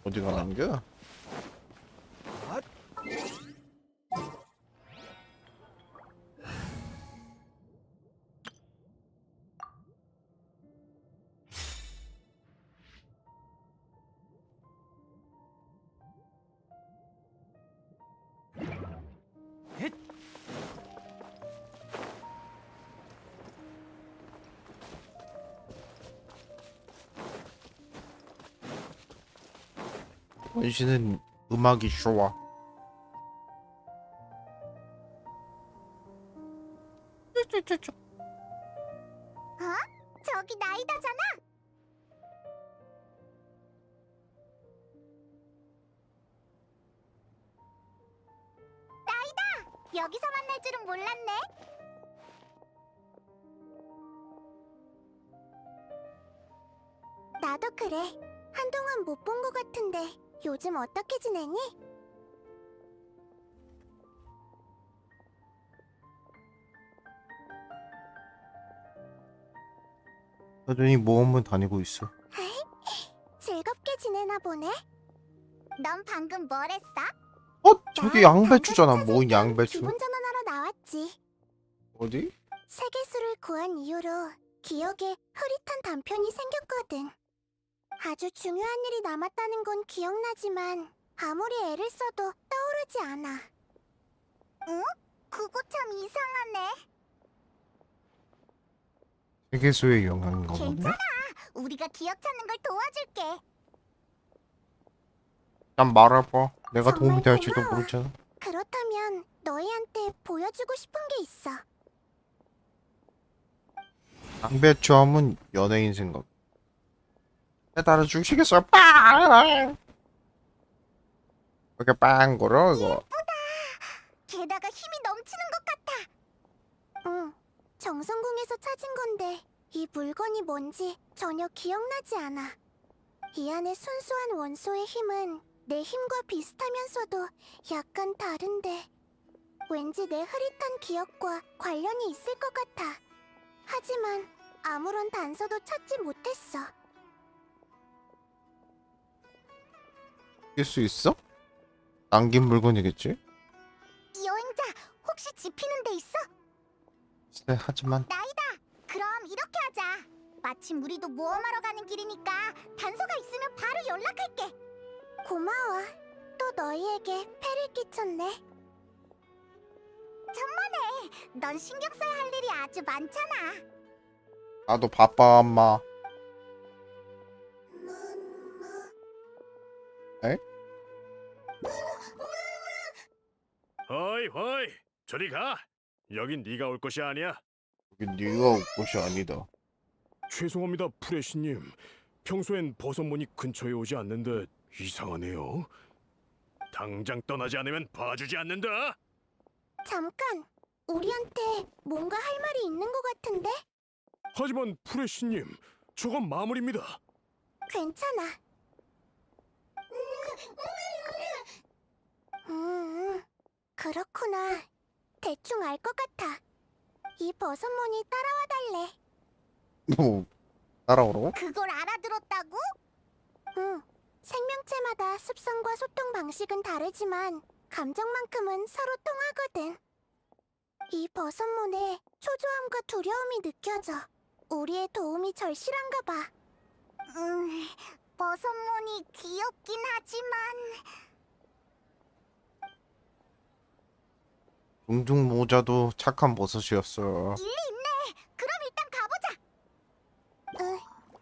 어디 가는 거야? 원신은 음악이 좋아. 어? 저기 나이다잖아. 나이다! 여기서 만날 줄은 몰랐네. 나도 그래. 한동안 못 본 것 같은데 요즘 어떻게 지내니? 여전히 모험을 다니고 있어. 즐겁게 지내나 보네. 넌 방금 뭘 했어? 저기 양배추잖아. 뭔 양배추? 기분 전환하러 나왔지. 어디? 세계수를 구한 이후로 기억에 흐릿한 단편이 생겼거든. 아주 중요한 일이 남았다는 건 기억나지만 아무리 애를 써도 떠오르지 않아. 응? 그거 참 이상하네. 세계수의 영향인가 보네. 괜찮아. 우리가 기억 찾는 걸 도와줄게. 난 말해봐. 내가 도움이 정말 될지도 고마워. 모르잖아. 그렇다면 너희한테 보여주고 싶은 게 있어. 양배추 하면 연예인 생각. 따라 주시겠어요? 빵! 이렇게 빵 걸어 이거. 게다가 힘이 넘치는 것 같아. 응, 정성궁에서 찾은 건데 이 물건이 뭔지 전혀 기억나지 않아. 이 안에 순수한 원소의 힘은 내 힘과 비슷하면서도 약간 다른데 왠지 내 흐릿한 기억과 관련이 있을 것 같아. 하지만 아무런 단서도 찾지 못했어. 이길 수 있어? 남긴 물건이겠지? 여행자, 혹시 지피는 데 있어? 네, 하지만 나이다! 그럼 이렇게 하자. 마침 우리도 모험하러 가는 길이니까 단서가 있으면 바로 연락할게. 고마워. 또 너희에게 폐를 끼쳤네. 천만에. 넌 신경 써야 할 일이 아주 많잖아. 나도 바빠 엄마. 에? 허이 허이 저리 가. 여긴 네가 올 곳이 아니야. 여긴 네가 올 곳이 아니다. 죄송합니다 프레시님. 평소엔 버섯무늬 근처에 오지 않는데 이상하네요. 당장 떠나지 않으면 봐주지 않는다. 잠깐. 우리한테 뭔가 할 말이 있는 것 같은데? 하지만 프레시님, 저건 마물입니다. 괜찮아. 그렇구나. 대충 알 것 같아. 이 버섯무늬 따라와 달래. 뭐 따라오라고? 그걸 알아들었다고? 응. 생명체마다 습성과 소통 방식은 다르지만 감정만큼은 서로 통하거든. 이 버섯문에 초조함과 두려움이 느껴져. 우리의 도움이 절실한가 봐. 버섯문이 귀엽긴 하지만... 둥둥 모자도 착한 버섯이었어. 일리 있네. 그럼 일단 가보자.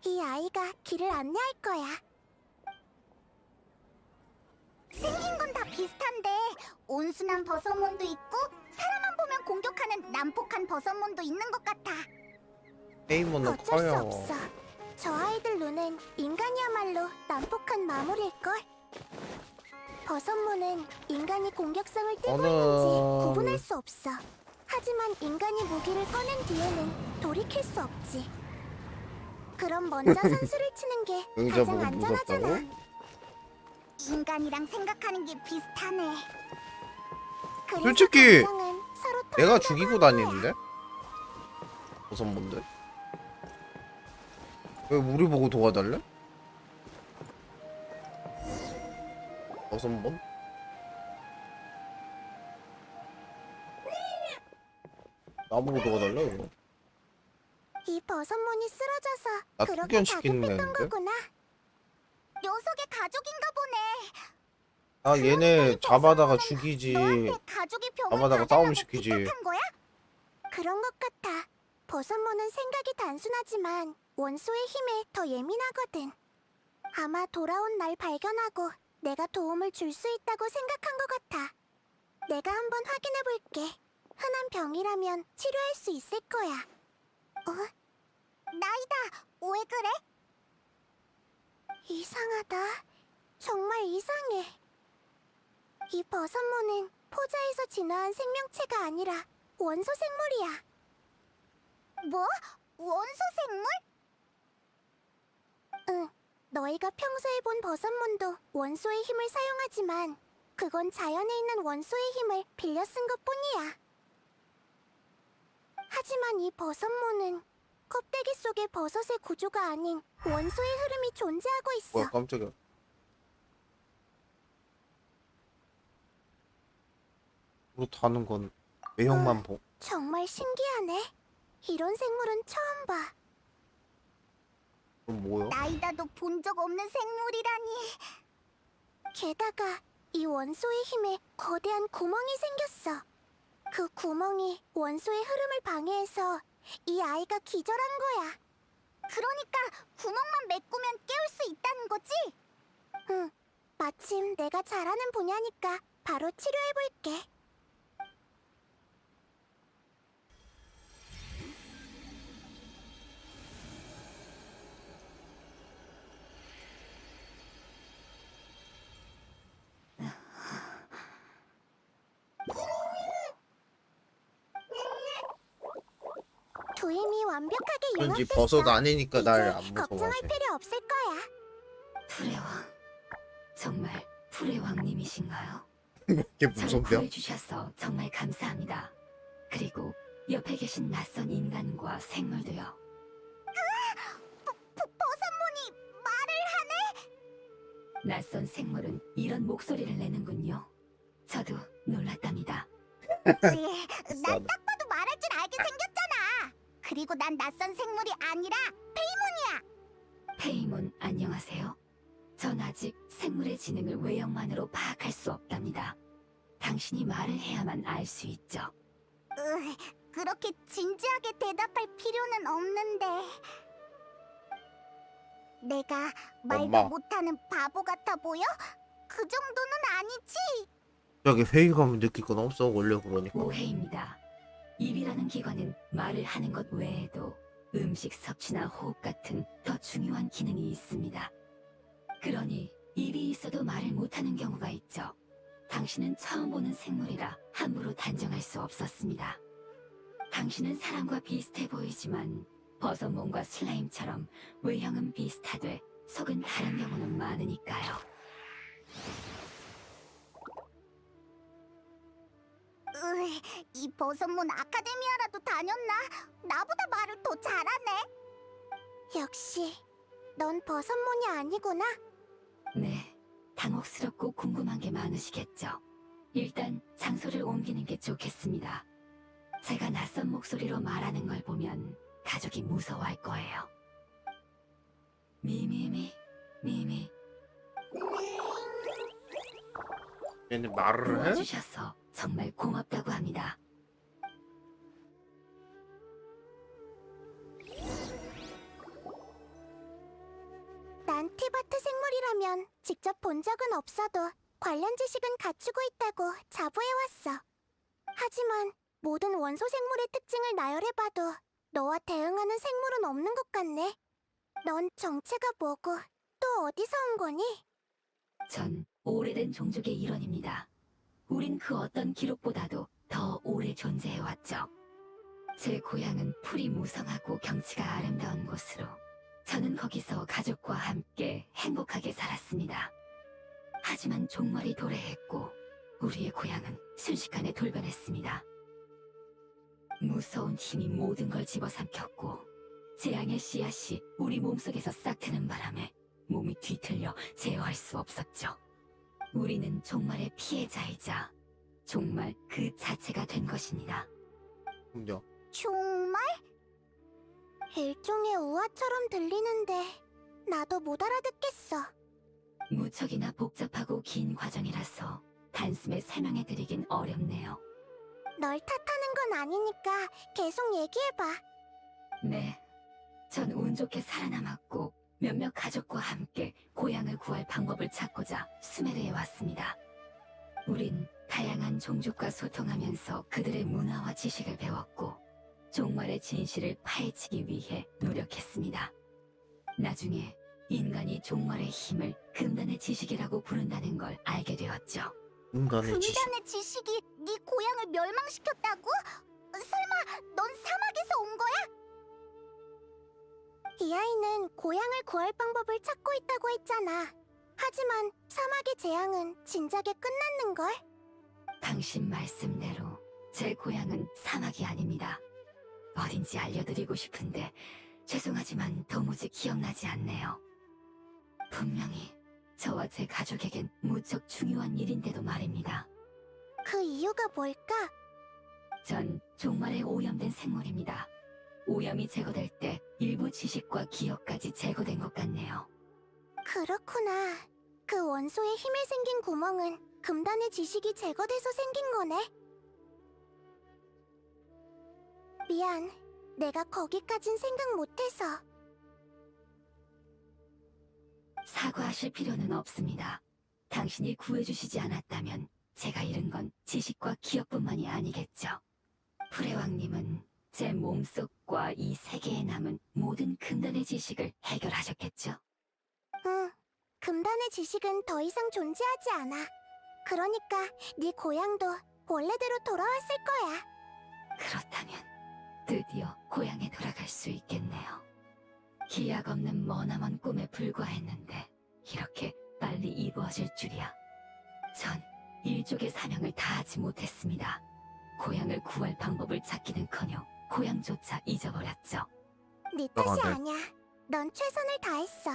이 아이가 길을 안내할 거야. 생긴 건 다 비슷한데 온순한 버섯몬도 있고 사람만 보면 공격하는 난폭한 버섯몬도 있는 것 같아. 게임은 어쩔 수 커요. 없어. 저 아이들 눈엔 인간이야말로 난폭한 마물일걸. 버섯몬은 인간이 공격성을 띠고 있는지 구분할 수 없어. 하지만 인간이 무기를 꺼낸 뒤에는 돌이킬 수 없지. 그럼 먼저 선수를 치는 게 의자 가장 보고 안전하잖아. 무섭다고? 인간이랑 생각하는 게 비슷하네. 그래서 솔직히 감정은 서로 내가 통한다고 죽이고 하는 거야. 다니는데? 버섯몬들? 왜 우리 보고 도와달래? 5번? 나보고 도와달라 이거. 이 버섯몬이 쓰러져서 나 그렇게 투견시키는 다급했던 애인데? 거구나. 녀석의 가족인가 보네. 아 얘네 잡아다가 죽이지. 너한테 가족이 병을 잡아다가 받으려고 싸움 시키지. 부탁한 거야? 그런 것 같아. 버섯몬은 생각이 단순하지만 원소의 힘에 더 예민하거든. 아마 돌아온 날 발견하고 내가 도움을 줄 수 있다고 생각한 것 같아. 내가 한번 확인해 볼게. 흔한 병이라면 치료할 수 있을 거야. 나이다. 왜 그래? 이상하다. 정말 이상해. 이 버섯몬은 포자에서 진화한 생명체가 아니라 원소 생물이야. 뭐? 원소 생물? 응. 너희가 평소에 본 버섯몬도 원소의 힘을 사용하지만 그건 자연에 있는 원소의 힘을 빌려 쓴 것뿐이야. 하지만 이 버섯몬은 껍데기 속의 버섯의 구조가 아닌 원소의 흐름이 존재하고 있어. 뭐야 깜짝이야. 그렇다는 건 외형만 보. 정말 신기하네. 이런 생물은 처음 봐. 그럼 뭐야? 나이다도 본 적 없는 생물이라니. 게다가 이 원소의 힘에 거대한 구멍이 생겼어. 그 구멍이 원소의 흐름을 방해해서 이 아이가 기절한 거야. 그러니까 구멍만 메꾸면 깨울 수 있다는 거지? 응. 마침 내가 잘하는 분야니까 바로 치료해볼게. 도임이 완벽하게 왠지 융합됐어. 버섯 아니니까 날 안 이제 걱정할 무서워하지. 필요 없을 거야. 불의왕, 정말 불의왕님이신가요? 이게 저를 무섭냐? 구해주셔서 정말 감사합니다. 그리고 옆에 계신 낯선 인간과 생물도요. 버섯몬이 말을 하네? 낯선 생물은 이런 목소리를 내는군요. 저도 놀랐답니다. 난 딱 봐도 말할 줄 알게 생겼잖아. 그리고 난 낯선 생물이 아니라 페이몬 안녕하세요. 전 아직 생물의 지능을 외형만으로 파악할 수 없답니다. 당신이 말을 해야만 알 수 있죠. 그렇게 진지하게 대답할 필요는 없는데. 내가 말도 엄마. 못하는 바보 같아 보여? 그 정도는 아니지. 여기 회의감을 느낄 건 없어 원래 그러니까. 오해입니다. 입이라는 기관은 말을 하는 것 외에도 음식 섭취나 호흡 같은 더 중요한 기능이 있습니다. 그러니 입이 있어도 말을 못하는 경우가 있죠. 당신은 처음 보는 생물이라 함부로 단정할 수 없었습니다. 당신은 사람과 비슷해 보이지만 버섯몬과 슬라임처럼 외형은 비슷하되 속은 다른 경우는 많으니까요. 이 버섯몬 아카데미아라도 다녔나? 나보다 말을 더 잘하네. 역시 넌 버섯몬이 아니구나. 네, 당혹스럽고 궁금한 게 많으시겠죠. 일단 장소를 옮기는 게 좋겠습니다. 제가 낯선 목소리로 말하는 걸 보면 가족이 무서워할 거예요. 미미미, 미미. 얘네 말을 해? 도와주셔서 정말 고맙다고 합니다. 난 티바트 생물이라면 직접 본 적은 없어도 관련 지식은 갖추고 있다고 자부해왔어. 하지만 모든 원소 생물의 특징을 나열해봐도 너와 대응하는 생물은 없는 것 같네. 넌 정체가 뭐고 또 어디서 온 거니? 전 오래된 종족의 일원입니다. 우린 그 어떤 기록보다도 더 오래 존재해왔죠. 제 고향은 풀이 무성하고 경치가 아름다운 곳으로 저는 거기서 가족과 함께 행복하게 살았습니다. 하지만 종말이 도래했고 우리의 고향은 순식간에 돌변했습니다. 무서운 힘이 모든 걸 집어삼켰고 재앙의 씨앗이 우리 몸속에서 싹트는 바람에 몸이 뒤틀려 제어할 수 없었죠. 우리는 종말의 피해자이자 종말 그 자체가 된 것입니다. 근데 정말? 일종의 우화처럼 들리는데 나도 못 알아듣겠어. 무척이나 복잡하고 긴 과정이라서 단숨에 설명해드리긴 어렵네요. 널 탓하는 건 아니니까 계속 얘기해봐. 네, 전 운 좋게 살아남았고 몇몇 가족과 함께 고향을 구할 방법을 찾고자 수메르에 왔습니다. 우린 다양한 종족과 소통하면서 그들의 문화와 지식을 배웠고 종말의 진실을 파헤치기 위해 노력했습니다. 나중에 인간이 종말의 힘을 금단의 지식이라고 부른다는 걸 알게 되었죠. 인간의 지식. 금단의 지식이 네 고향을 멸망시켰다고? 설마 넌 사막에서 온 거야? 이 아이는 고향을 구할 방법을 찾고 있다고 했잖아. 하지만 사막의 재앙은 진작에 끝났는걸? 당신 말씀대로 제 고향은 사막이 아닙니다. 어딘지 알려드리고 싶은데 죄송하지만 도무지 기억나지 않네요. 분명히 저와 제 가족에겐 무척 중요한 일인데도 말입니다. 그 이유가 뭘까? 전 종말에 오염된 생물입니다. 오염이 제거될 때 일부 지식과 기억까지 제거된 것 같네요. 그렇구나. 그 원소의 힘에 생긴 구멍은 금단의 지식이 제거돼서 생긴 거네. 미안. 내가 거기까진 생각 못해서. 사과하실 필요는 없습니다. 당신이 구해주시지 않았다면 제가 잃은 건 지식과 기억뿐만이 아니겠죠. 프레왕님은 제 몸속과 이 세계에 남은 모든 금단의 지식을 해결하셨겠죠. 응. 금단의 지식은 더 이상 존재하지 않아. 그러니까 네 고향도 원래대로 돌아왔을 거야. 그렇다면 드디어 고향에 돌아갈 수 있겠네요. 기약 없는 머나먼 꿈에 불과했는데 이렇게 빨리 이루어질 줄이야. 전 일족의 사명을 다하지 못했습니다. 고향을 구할 방법을 찾기는커녕 고향조차 잊어버렸죠. 네 탓이 네. 아니야. 넌 최선을 다했어.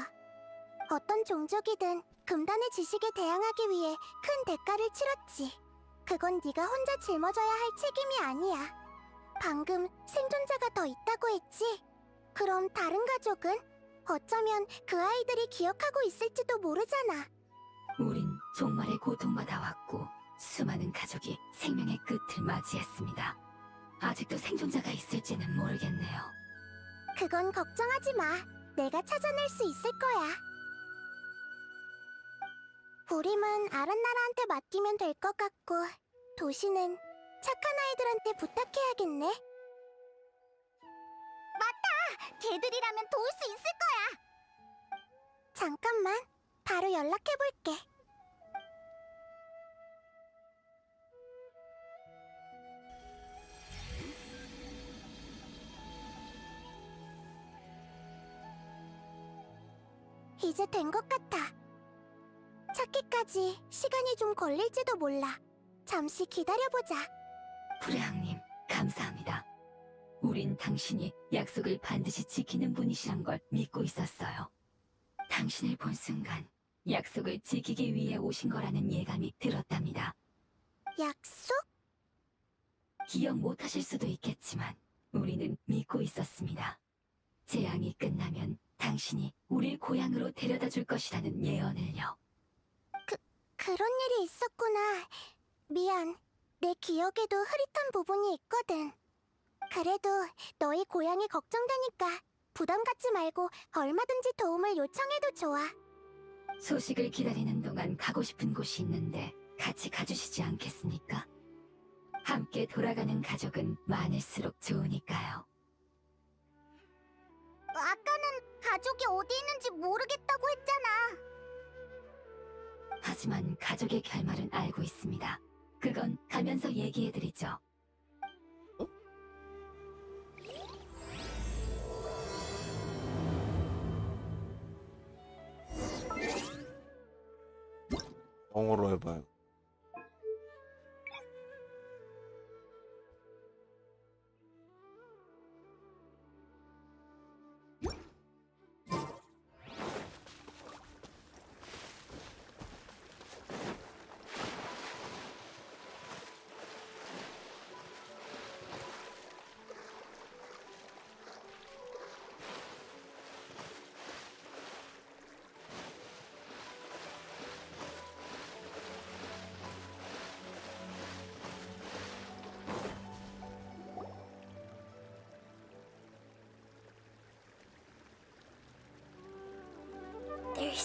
어떤 종족이든 금단의 지식에 대항하기 위해 큰 대가를 치렀지. 그건 네가 혼자 짊어져야 할 책임이 아니야. 방금 생존자가 더 있다고 했지? 그럼 다른 가족은? 어쩌면 그 아이들이 기억하고 있을지도 모르잖아. 우린 종말의 고통받아 왔고 수많은 가족이 생명의 끝을 맞이했습니다. 아직도 생존자가 있을지는 모르겠네요. 그건 걱정하지 마. 내가 찾아낼 수 있을 거야. 부림은 아란나라한테 맡기면 될 것 같고 도시는 착한 아이들한테 부탁해야겠네. 맞다! 걔들이라면 도울 수 있을 거야. 잠깐만. 바로 연락해볼게. 이제 된 것 같아. 찾기까지 시간이 좀 걸릴지도 몰라. 잠시 기다려보자. 프레항님, 감사합니다. 우린 당신이 약속을 반드시 지키는 분이시란 걸 믿고 있었어요. 당신을 본 순간 약속을 지키기 위해 오신 거라는 예감이 들었답니다. 약속? 기억 못하실 수도 있겠지만 우리는 믿고 있었습니다. 재앙이 끝나면 당신이 우릴 고향으로 데려다 줄 것이라는 예언을요. 그런 일이 있었구나. 미안. 내 기억에도 흐릿한 부분이 있거든. 그래도 너희 고향이 걱정되니까 부담 갖지 말고 얼마든지 도움을 요청해도 좋아. 소식을 기다리는 동안 가고 싶은 곳이 있는데 같이 가주시지 않겠습니까? 함께 돌아가는 가족은 많을수록 좋으니까요. 아까는 가족이 어디 있는지 모르겠다고 했잖아. 하지만 가족의 결말은 알고 있습니다. 그건 가면서 얘기해드리죠. 영어로 해봐요.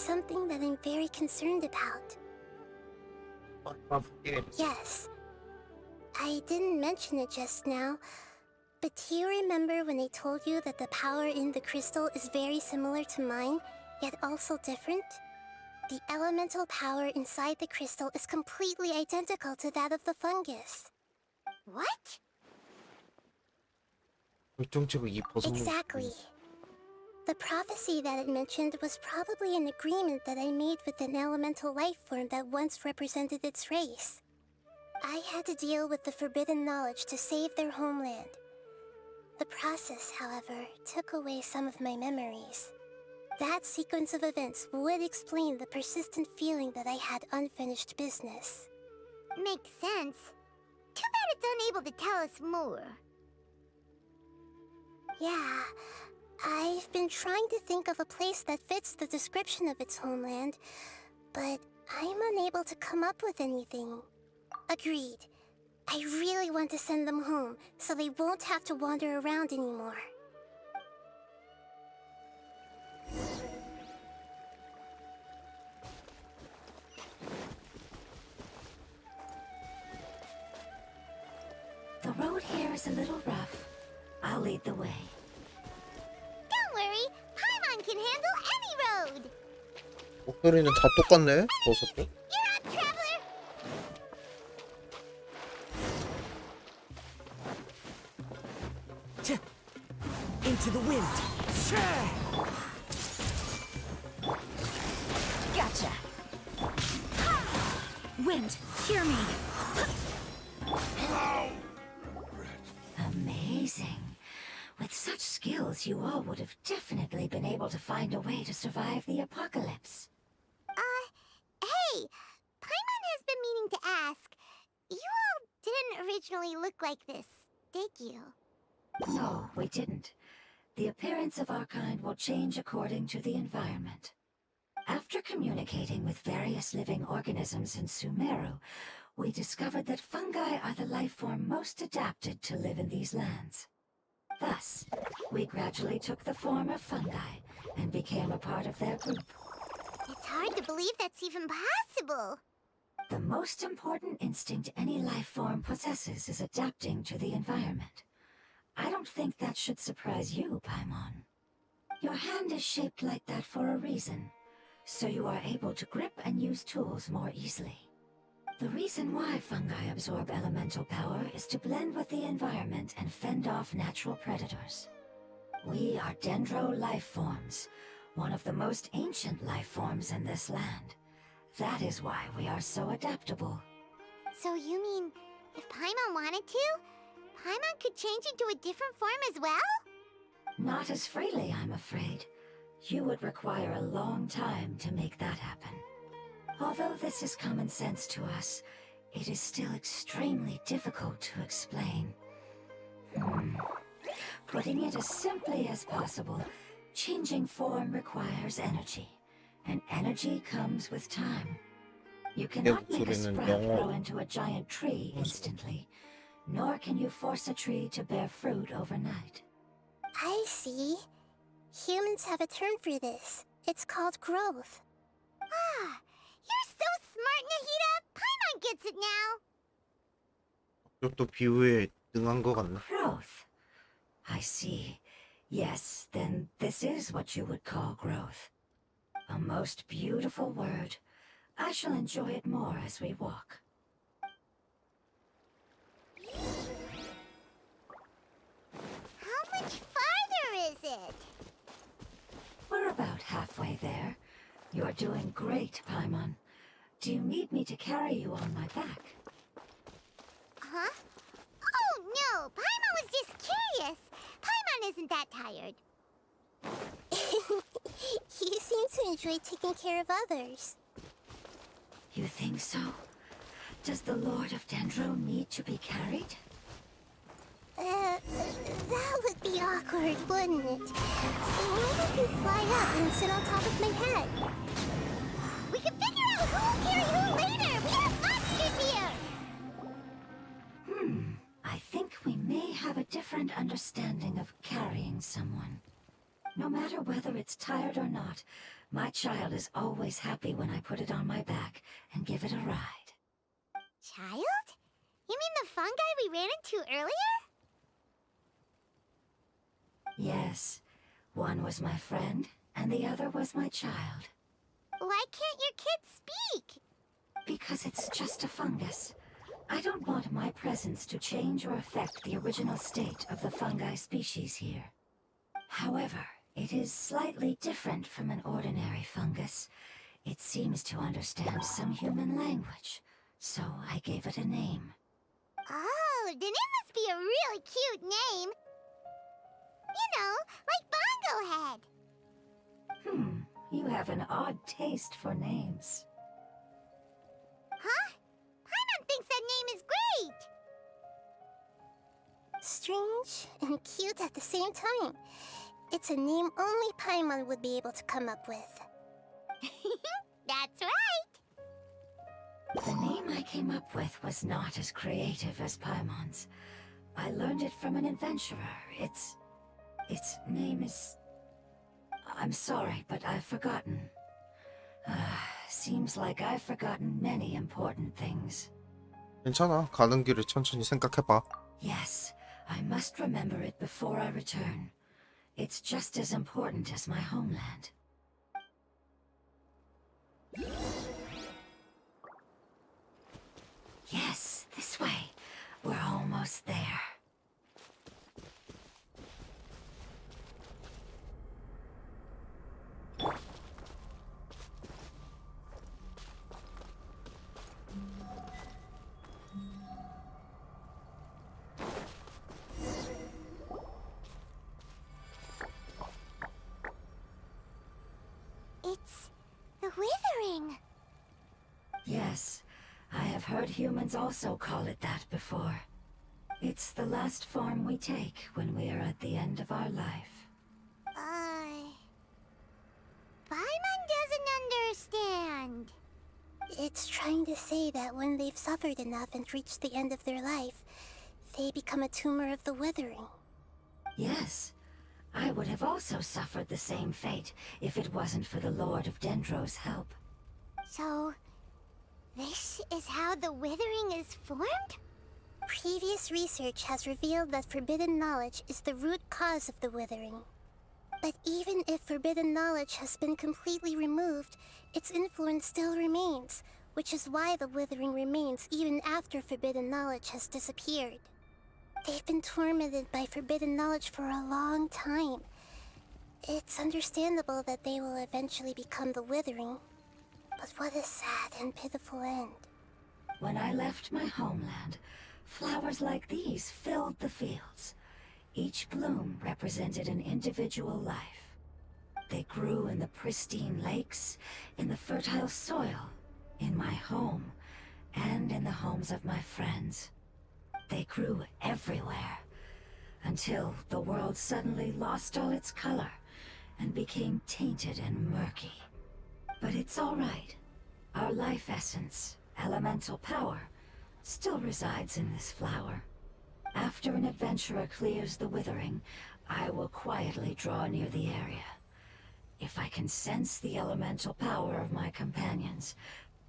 something that I'm very concerned about. Yes. I didn't mention it just now, but do you remember when I told you that the power in the crystal is very similar to mine, yet also different? The elemental power inside the crystal is completely identical to that of the fungus. What? Exactly. The prophecy that it mentioned was probably an agreement that I made with an elemental life form that once represented its race. I had to deal with the forbidden knowledge to save their homeland. The process, however, took away some of my memories. That sequence of events would explain the persistent feeling that I had unfinished business. Makes sense. Too bad it's unable to tell us more. Yeah, I've been trying to think of a place that fits the description of its homeland, but I'm unable to come up with anything. Agreed. I really want to send them home, so they won't have to wander around anymore. The road here is a little rough. I'll lead the way. Don't worry, Paimon can handle any road! 목소리는 다 똑같네. 버섯도. You're up, traveler! Into the wind. Gotcha! Wind, hear me! Amazing. With such skills, you all would have definitely been able to find a way to survive the apocalypse. Hey! Paimon has been meaning to ask. You all didn't originally look like this, did you? No, we didn't. The appearance of our kind will change according to the environment. After communicating with various living organisms in Sumeru, we discovered that fungi are the life form most adapted to live in these lands. Thus, we gradually took the form of fungi and became a part of their group. It's hard to believe that's even possible. The most important instinct any life form possesses is adapting to the environment. I don't think that should surprise you, Paimon. Your hand is shaped like that for a reason, so you are able to grip and use tools more easily. The reason why fungi absorb elemental power is to blend with the environment and fend off natural predators. We are dendro life forms, one of the most ancient life forms in this land. That is why we are so adaptable. So you mean, if Paimon wanted to, Paimon could change into a different form as well? Not as freely, I'm afraid. You would require a long time to make that happen. Although this is common sense to us, it is still extremely difficult to explain. Putting it as simply as possible, changing form requires energy, and energy comes with time. You cannot make a sprout grow into a giant tree instantly, nor can you force a tree to bear fruit overnight. I see. Humans have a term for this. It's called growth. Ah, you're so smart, Nahida! Paimon gets it now! 이것도 비유에 능한 것 같네. Growth. I see. Yes, then this is what you would call growth. A most beautiful word. I shall enjoy it more as we walk. How much farther is it? We're about halfway there. You're doing great, Paimon. Do you need me to carry you on my back? Huh? Oh, no! Paimon was just curious! Paimon isn't that tired. You seem to enjoy taking care of others. You think so? Does the Lord of Dendro need to be carried? That would be awkward, wouldn't it? What if you fly up and sit on top of my head? We can figure out who'll carry who later! We have monsters here! I think we may have a different understanding of carrying someone. No matter whether it's tired or not, my child is always happy when I put it on my back and give it a ride. Child? You mean the fungi we ran into earlier? Yes, one was my friend, and the other was my child. Why can't your kid speak? Because it's just a fungus. I don't want my presence to change or affect the original state of the fungi species here. However, it is slightly different from an ordinary fungus. It seems to understand some human language, so I gave it a name. Oh, then it must be a really cute name. You know, like Bongo Head. You have an odd taste for names. Huh? Paimon thinks that name is great. Strange and cute at the same time. It's a name only Paimon would be able to come up with. That's right. The name I came up with was not as creative as Paimon's. I learned it from an adventurer. Its name is... I'm sorry, but I've forgotten. Seems like I've forgotten many important things. 괜찮아. 가는 길에 천천히 생각해봐. Yes, I must remember it before I return. It's just as important as my homeland. Yes, this way. We're almost there. It's the withering. Yes, I have heard humans also call it that before. It's the last form we take when we are at the end of our life. Paimon doesn't understand. It's trying to say that when they've suffered enough and reached the end of their life, they become a tumor of the withering. Yes, I would have also suffered the same fate if it wasn't for the Lord of Dendro's help. So, this is how the withering is formed? Previous research has revealed that forbidden knowledge is the root cause of the withering. But even if forbidden knowledge has been completely removed, its influence still remains, which is why the withering remains even after forbidden knowledge has disappeared. They've been tormented by forbidden knowledge for a long time. It's understandable that they will eventually become the withering. But what a sad and pitiful end. When I left my homeland, flowers like these filled the fields. Each bloom represented an individual life. They grew in the pristine lakes, in the fertile soil, in my home, and in the homes of my friends. They grew everywhere, until the world suddenly lost all its color and became tainted and murky. But it's all right. Our life essence, elemental power, still resides in this flower. After an adventurer clears the withering, I will quietly draw near the area. If I can sense the elemental power of my companions,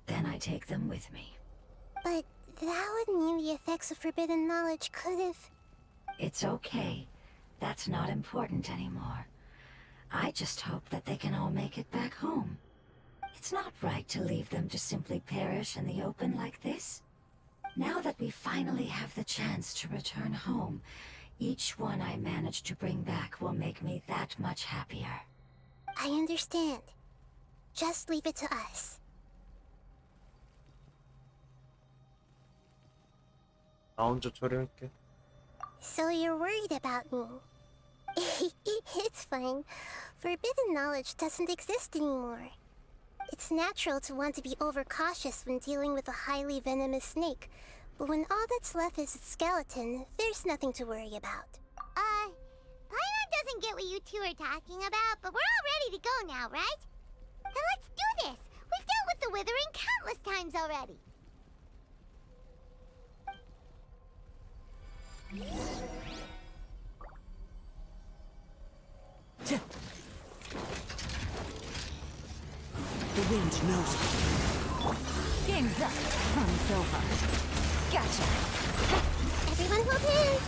then I take them with me. But that would mean the effects of forbidden knowledge could have... It's okay. That's not important anymore. I just hope that they can all make it back home. It's not right to leave them to simply perish in the open like this. Now that we finally have the chance to return home, each one I manage to bring back will make me that much happier. I understand. Just leave it to us. 나 혼자 처리할게. So you're worried about me? It's fine. Forbidden knowledge doesn't exist anymore. It's natural to want to be overcautious when dealing with a highly venomous snake, but when all that's left is its skeleton, there's nothing to worry about. Paimon doesn't get what you two are talking about, but we're all ready to go now, right? Then let's do this! We've dealt with the withering countless times already! wind knows me. Game's up. Fun's over. Gotcha. Everyone hold hands!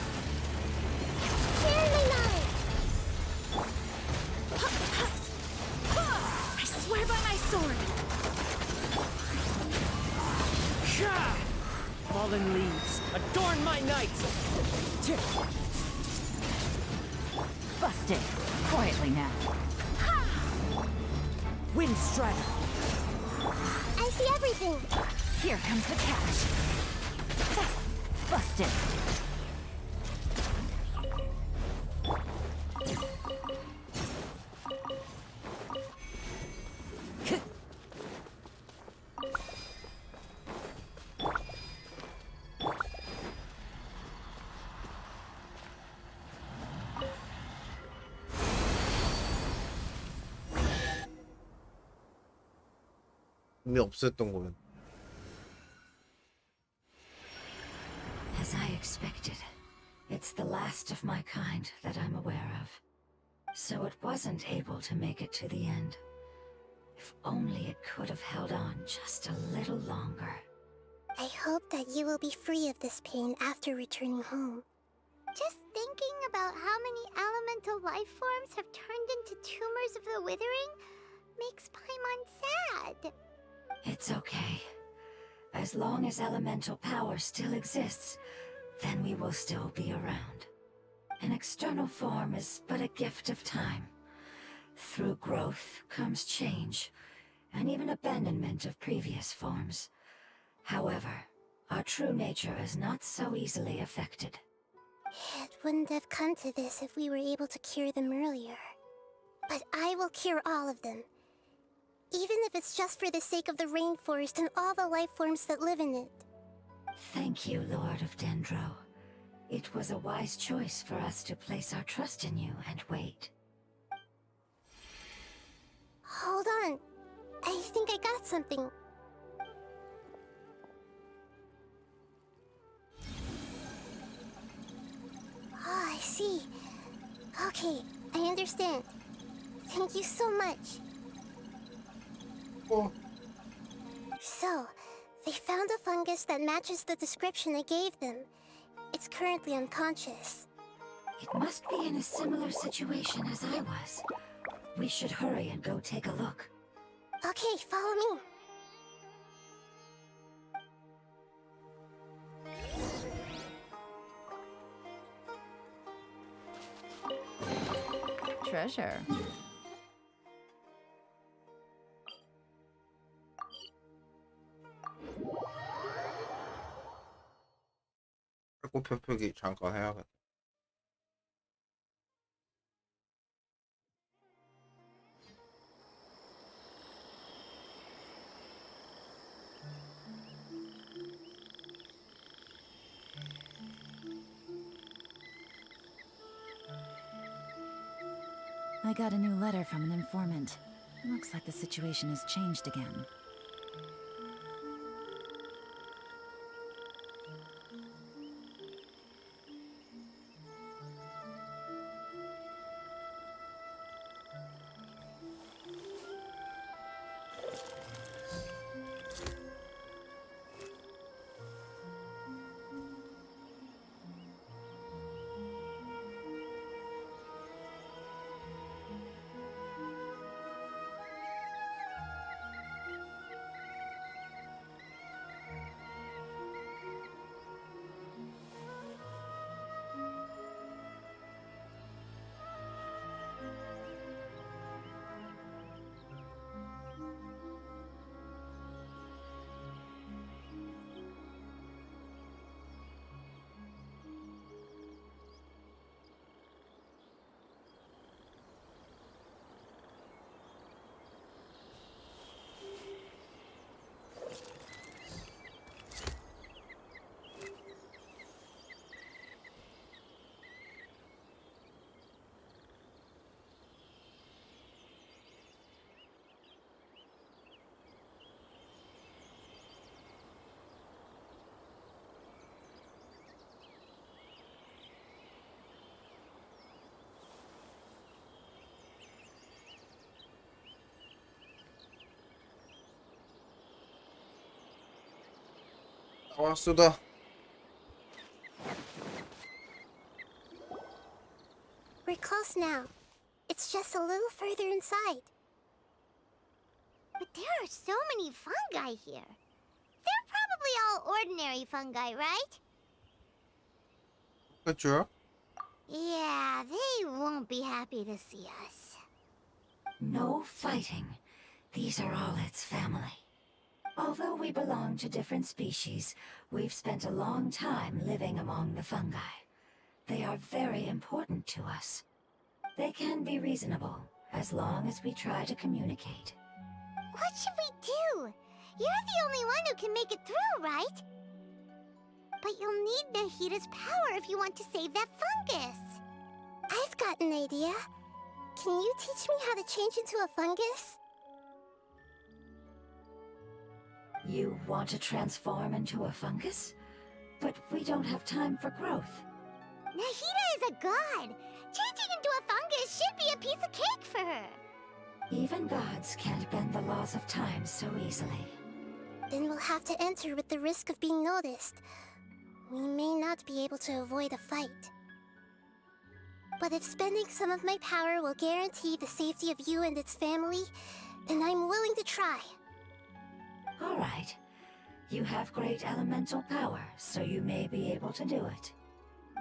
Share my knowledge! I swear by my sword. Fallen leaves, adorn my night! Busted. Quietly now. Wind strider! I see everything! Here comes the catch. Busted. 이미 없었던 거면. As I expected, it's the last of my kind that I'm aware of. So it wasn't able to make it to the end. If only it could have held on just a little longer. I hope that you will be free of this pain after returning home. Just thinking about how many elemental life forms have turned into tumors of the withering makes Paimon sad. It's okay. As long as elemental power still exists, then we will still be around. An external form is but a gift of time. Through growth comes change, and even abandonment of previous forms. However, our true nature is not so easily affected. It wouldn't have come to this if we were able to cure them earlier. But I will cure all of them. Even if it's just for the sake of the rainforest and all the life forms that live in it. Thank you, Lord of Dendro. It was a wise choice for us to place our trust in you and wait. Hold on. I think I got something. Oh, I see. Okay, I understand. Thank you so much. 어. So, they found a fungus that matches the description I gave them. It's currently unconscious. It must be in a similar situation as I was. We should hurry and go take a look. Okay, follow me. Treasure. 짧고 펴펴기 잠깐 해야겠다. I got a new letter from an informant. Looks like the situation has changed again. 쏘다. We're close now. It's just a little further inside. But there are so many fungi here. They're probably all ordinary fungi, right? 그렇죠? Yeah, they won't be happy to see us. No fighting. These are all its family. Although we belong to different species, we've spent a long time living among the fungi. They are very important to us. They can be reasonable, as long as we try to communicate. What should we do? You're the only one who can make it through, right? But you'll need Nahita's power if you want to save that fungus. I've got an idea. Can you teach me how to change into a fungus? You want to transform into a fungus? But we don't have time for growth. Nahita is a god. Changing into a fungus should be a piece of cake for her. Even gods can't bend the laws of time so easily. Then we'll have to enter with the risk of being noticed. We may not be able to avoid a fight. But if spending some of my power will guarantee the safety of you and its family, then I'm willing to try. All right. You have great elemental power, so you may be able to do it.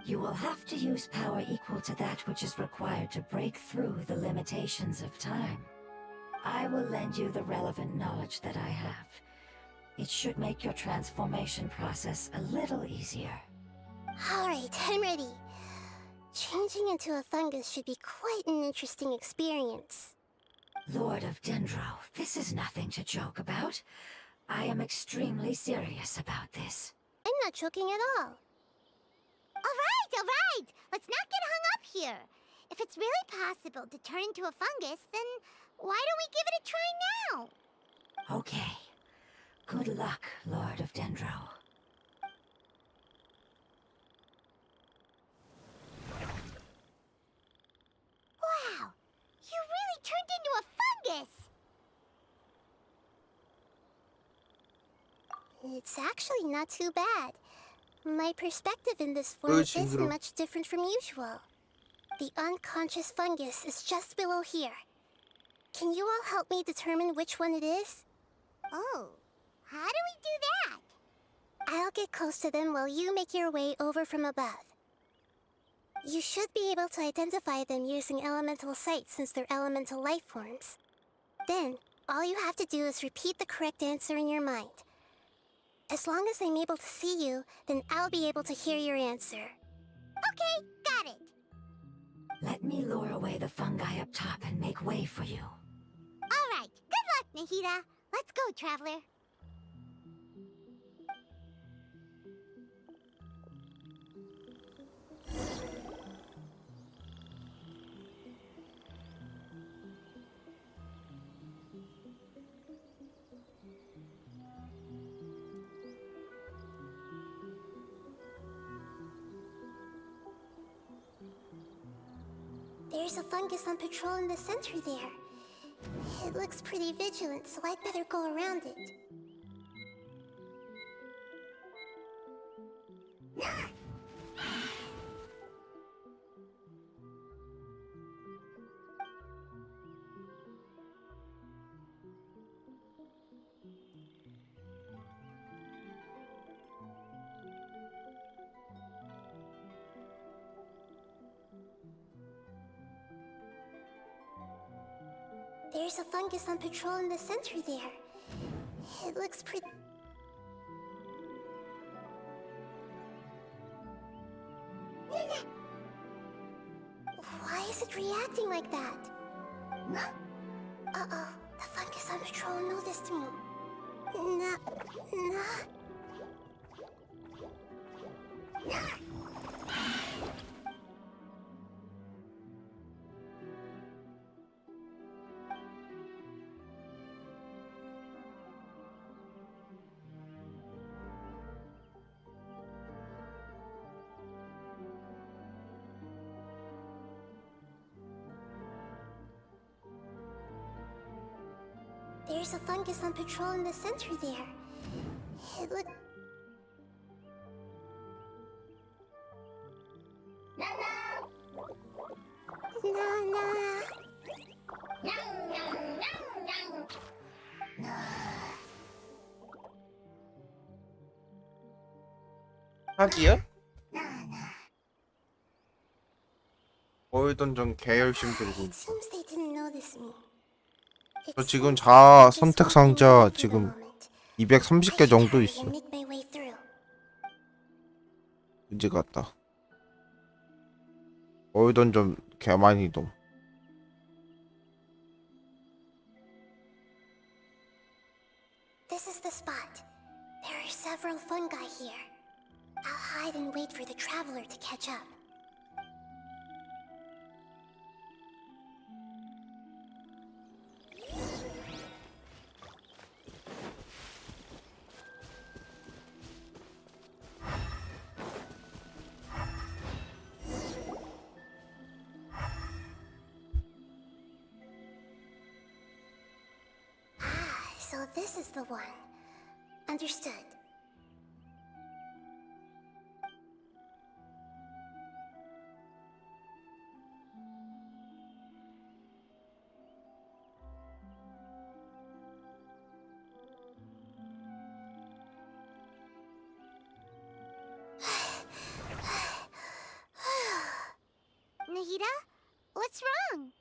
You will have to use power equal to that which is required to break through the limitations of time. I will lend you the relevant knowledge that I have. It should make your transformation process a little easier. Alright, I'm ready. Changing into a fungus should be quite an interesting experience. Lord of Dendro, this is nothing to joke about. I am extremely serious about this. I'm not joking at all. Alright! Let's not get hung up here. If it's really possible to turn into a fungus, then why don't we give it a try now? Okay. Good luck, Lord of Dendro. Wow! You really turned into a fungus! It's actually not too bad. My perspective in this form isn't much different from usual. The unconscious fungus is just below here. Can you all help me determine which one it is? Oh, how do we do that? I'll get close to them while you make your way over from above. You should be able to identify them using elemental sight since they're elemental life forms. Then, all you have to do is repeat the correct answer in your mind. As long as I'm able to see you, then I'll be able to hear your answer. Okay, got it. Let me lure away the fungi up top and make way for you. All right, good luck, Nahita. Let's go, Traveler. There's a fungus on patrol in the center there. It looks pretty vigilant, so I'd better go around it. There's a fungus on patrol in the center there. It looks pretty... Why is it reacting like that? Uh-oh, the fungus on patrol noticed me. There's a fungus on patrol in the center there. It look... 하기야? 어이던전 개 열심히 들고 It 있어. seems they didn't notice me. 저 지금 자 선택 상자 지금 230개 정도 있어. 이제 같다. 어이던전 개 많이 돔. This is the spot. There are several fungi here. I'll hide and wait for the traveler to catch up. So this is the one. Understood. Nahida, what's wrong?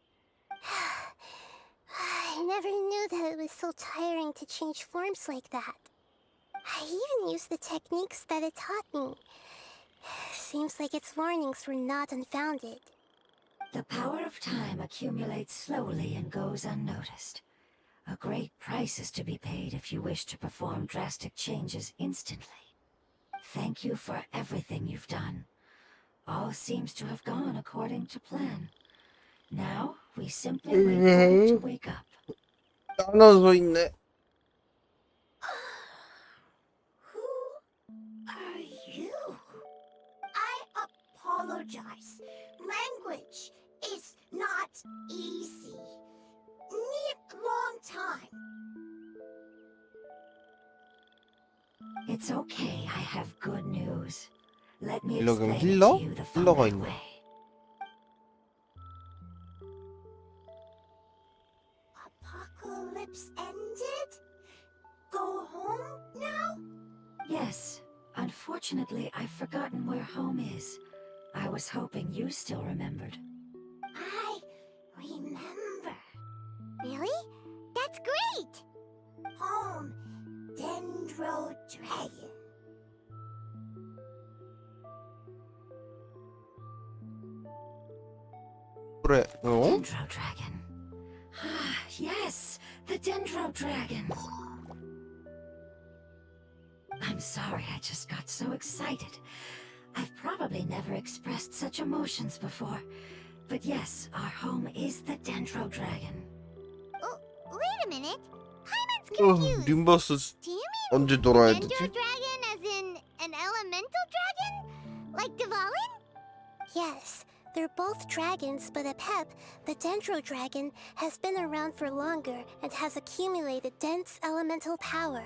I never knew that it was so tiring to change forms like that. I even used the techniques that it taught me. Seems like its warnings were not unfounded. The power of time accumulates slowly and goes unnoticed. A great price is to be paid if you wish to perform drastic changes instantly. Thank you for everything you've done. All seems to have gone according to plan. Now, we simply wait for it to wake up. 나눠서 있네. Who are you? I apologize. Language is not easy. Need long time. It's okay, I have good news. Let me 힐러 그럼 explain it 힐러? to you the 힐러가 formal 있네. way. Apocalypse ended? Go home now? Yes. Unfortunately, I've forgotten where home is. I was hoping you still remembered. I remember. Really? That's great! Home, Dendro Dragon. 그래. 어? Dendro Dragon. Ah, yes, the Dendro Dragon. I'm sorry, I just got so excited. I've probably never expressed such emotions before. But yes, our home is the Dendro Dragon. Oh, wait a minute. Hyman's confused. 림버스 Do you mean 언제 돌아야 Dendro 되지? Dragon as in an elemental dragon? Like Dvalin? Yes, they're both dragons, but Apep, the Dendro Dragon, has been around for longer and has accumulated dense elemental power.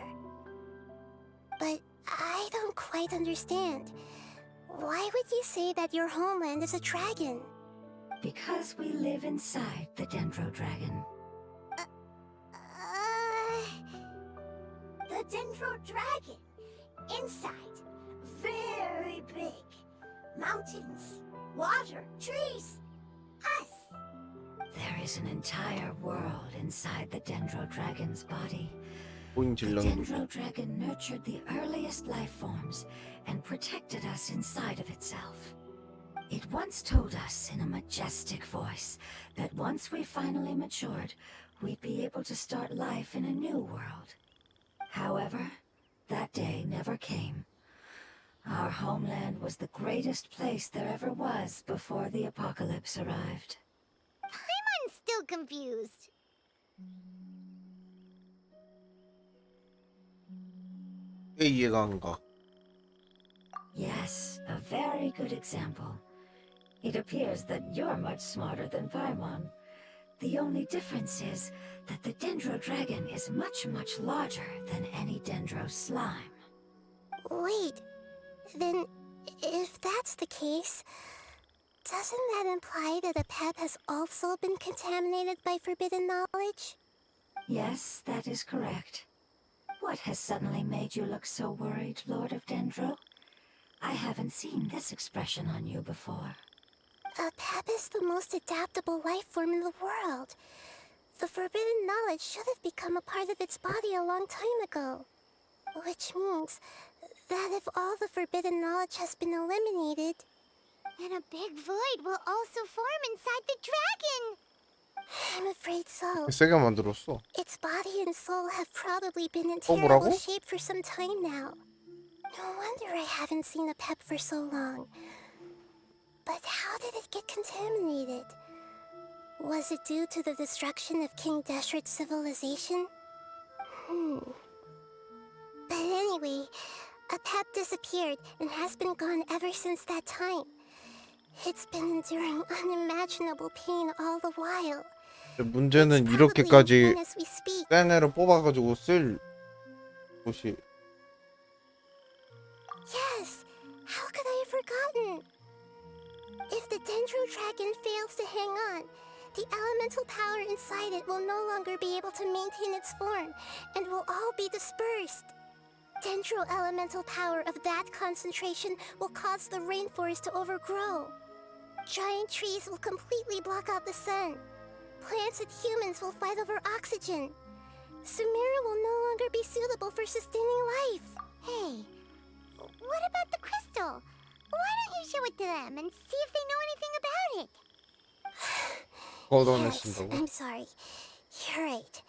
But I don't quite understand. Why would you say that your homeland is a dragon? Because we live inside the Dendro Dragon. The Dendro Dragon. Inside. Very big. Mountains, water, trees. Us. There is an entire world inside the Dendro Dragon's body. 보인 The 질량도. Dendro Dragon nurtured the earliest life forms and protected us inside of itself. It once told us in a majestic voice that once we finally matured, we'd be able to start life in a new world. However, that day never came. Our homeland was the greatest place there ever was before the apocalypse arrived. I'm still confused. 왜 이해가 안 가? Yes, a very good example. It appears that you're much smarter than Paimon. The only difference is that the Dendro Dragon is much, much larger than any Dendro slime. Wait, then if that's the case, Doesn't that imply that a pet has also been contaminated by forbidden knowledge? Yes, that is correct. What has suddenly made you look so worried, Lord of Dendro? I haven't seen this expression on you before. A pep is the most adaptable life form in the world. The forbidden knowledge should have become a part of its body a long time ago. Which means that if all the forbidden knowledge has been eliminated, then a big void will also form inside the dragon! I'm afraid so. 세게 만들었어. Its body and soul have probably been in 또 terrible 뭐라고? shape for some time now. No wonder I haven't seen a pep for so long. But how did it get contaminated? Was it due to the destruction of King Deshret's civilization? But anyway, a pep disappeared and has been gone ever since that time. It's been enduring unimaginable pain all the while. 문제는 It's 이렇게까지 probably in pain as we speak. 센 애를 뽑아가지고 쓸 곳이 Yes! How could I have forgotten? If the Dendro Dragon fails to hang on, the elemental power inside it will no longer be able to maintain its form and will all be dispersed. Dendro elemental power of that concentration will cause the rainforest to overgrow. Giant trees will completely block out the sun. Plants and humans will fight over oxygen. Sumeru will no longer be suitable for sustaining life. Hey, what about the crystal? Why don't you show it to them and see if they know anything about it? 걷어내신다고? I'm sorry. You're right.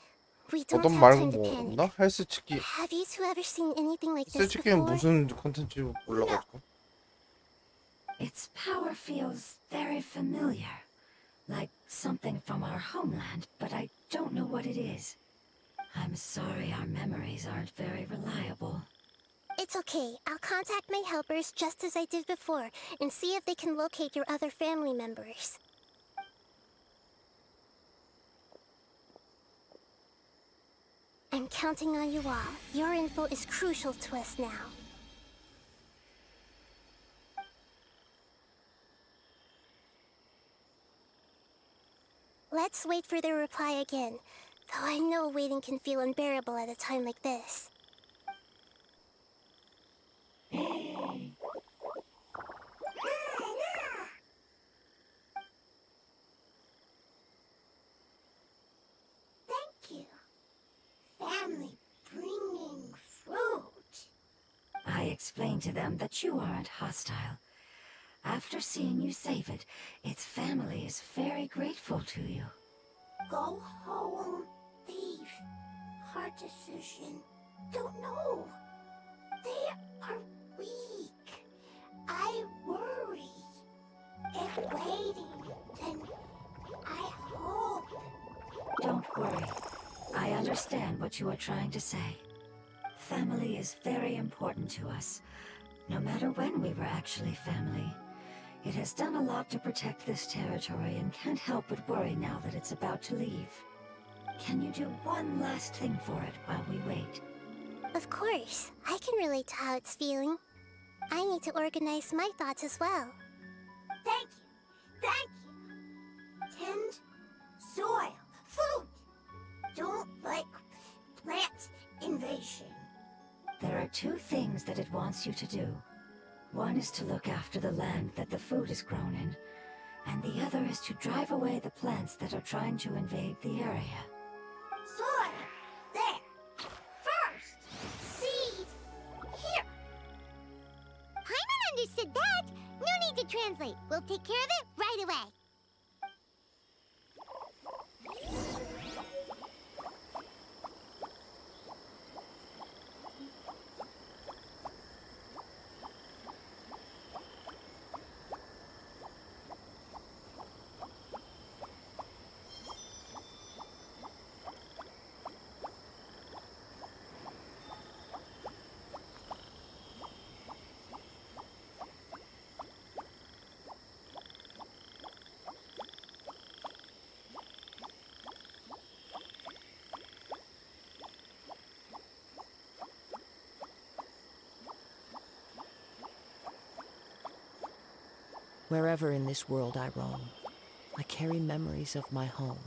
We don't 걷어 have 말고 time to 뭐 panic. 없나? 헬스치기 Have you two ever seen anything like this 헬스치기는 before? 무슨 콘텐츠 몰라가지고 Its power feels very familiar. Like something from our homeland, but I don't know what it is. I'm sorry our memories aren't very reliable. It's okay. I'll contact my helpers just as I did before and see if they can locate your other family members. I'm counting on you all. Your info is crucial to us now. Let's wait for their reply again, though I know waiting can feel unbearable at a time like this. Thank you. Family bringing fruit. I explained to them that you aren't hostile. After seeing you save it, its family is very grateful to you. Go home. Leave. Hard decision. Don't know. They are weak. I worry. If waiting, then I hope. Don't worry. I understand what you are trying to say. Family is very important to us, no matter when we were actually family. It has done a lot to protect this territory and can't help but worry now that it's about to leave. Can you do one last thing for it while we wait? Of course. I can relate to how it's feeling. I need to organize my thoughts as well. Thank you. Thank you. Tend soil. Food. Don't like plant invasion. There are two things that it wants you to do. One is to look after the land that the food is grown in, and the other is to drive away the plants that are trying to invade the area. Soil. There. First. Seed. Here. Paimon understood that. No need to translate. We'll take care of it right away. Wherever in this world I roam, I carry memories of my home.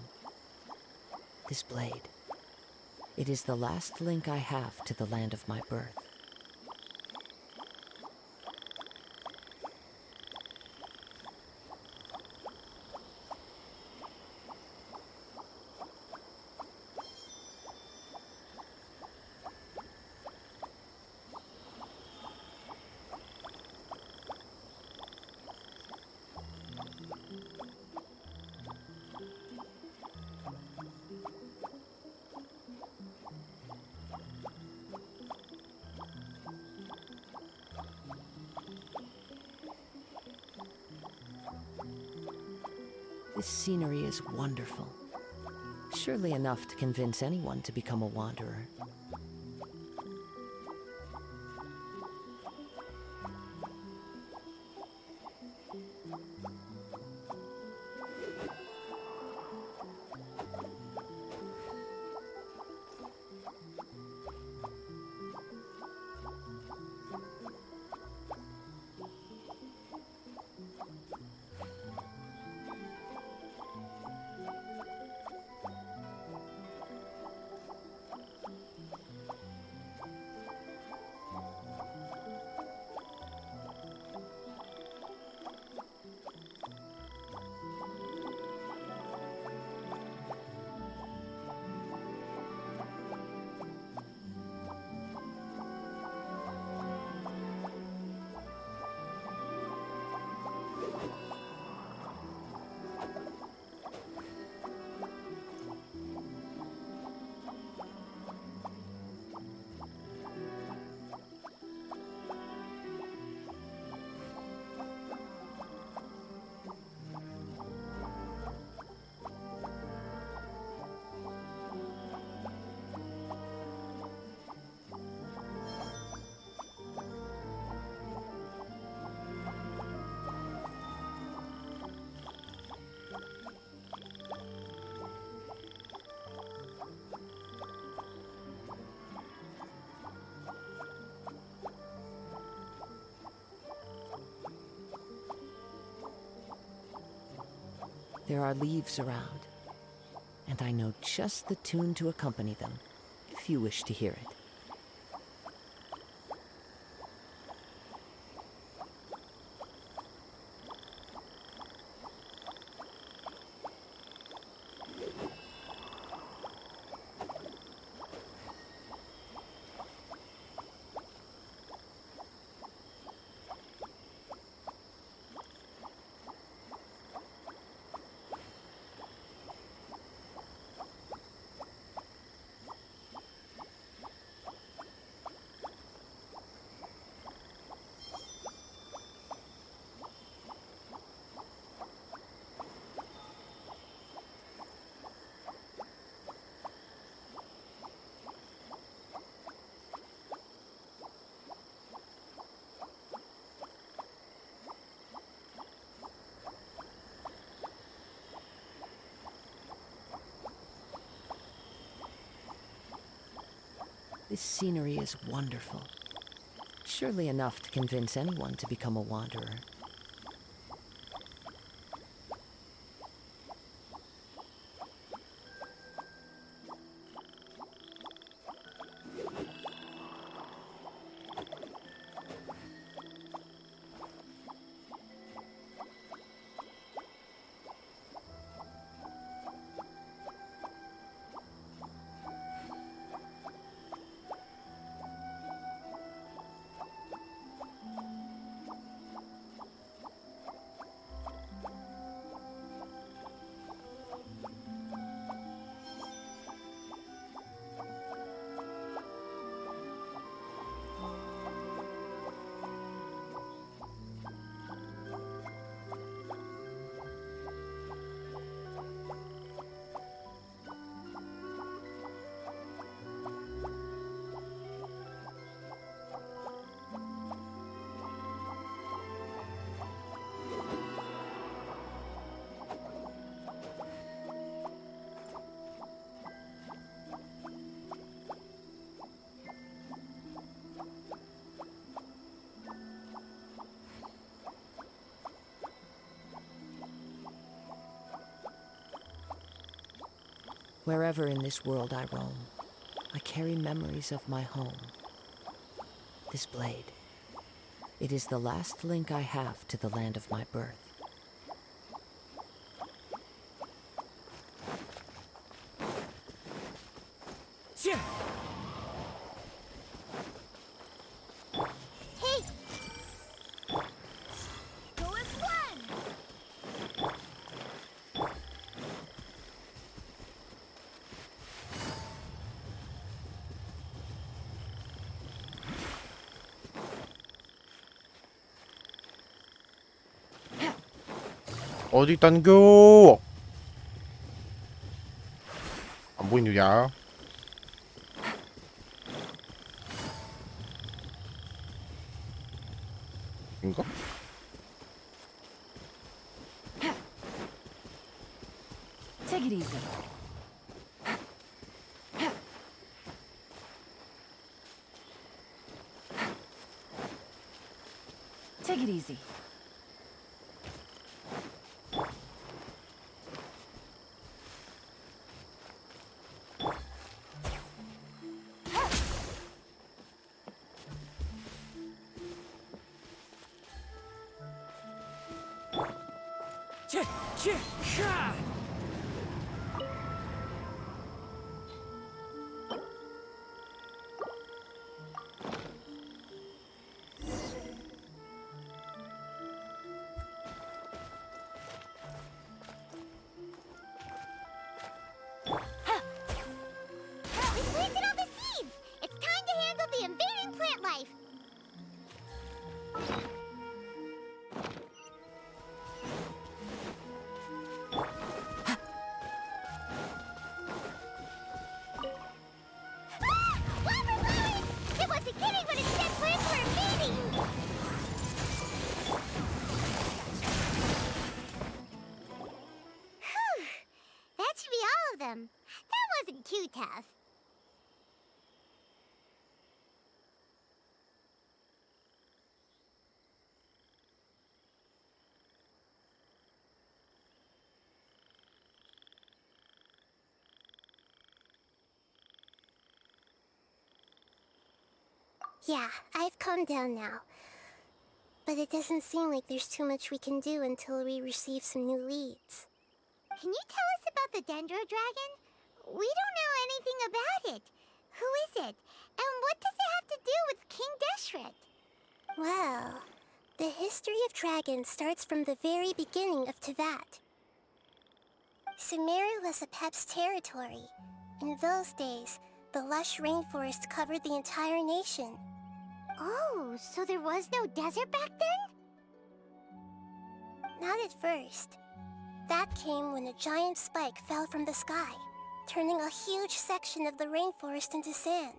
This blade, it is the last link I have to the land of my birth. This scenery is wonderful. Surely enough to convince anyone to become a wanderer. There are leaves around, and I know just the tune to accompany them, if you wish to hear it. This scenery is wonderful. Surely enough to convince anyone to become a wanderer. Wherever in this world I roam, I carry memories of my home. This blade, it is the last link I have to the land of my birth. Hey! Go as one! 어디 당겨? 안 보이느냐? 인가? Take it easy. Take it easy. We planted all the seeds! It's time to handle the invading plant life! Ah! Wildflowers! It wasn't kidding when it said plants were invading! Whew! That should be all of them. That wasn't too tough. Yeah, I've calmed down now. But it doesn't seem like there's too much we can do until we receive some new leads. Can you tell us about the Dendro Dragon? We don't know anything about it. Who is it? And what does it have to do with King Deshret? Well, the history of dragons starts from the very beginning of Tevat. Sumeru was Apep's territory. In those days, the lush rainforest covered the entire nation. Oh, so there was no desert back then? Not at first. That came when a giant spike fell from the sky, turning a huge section of the rainforest into sand.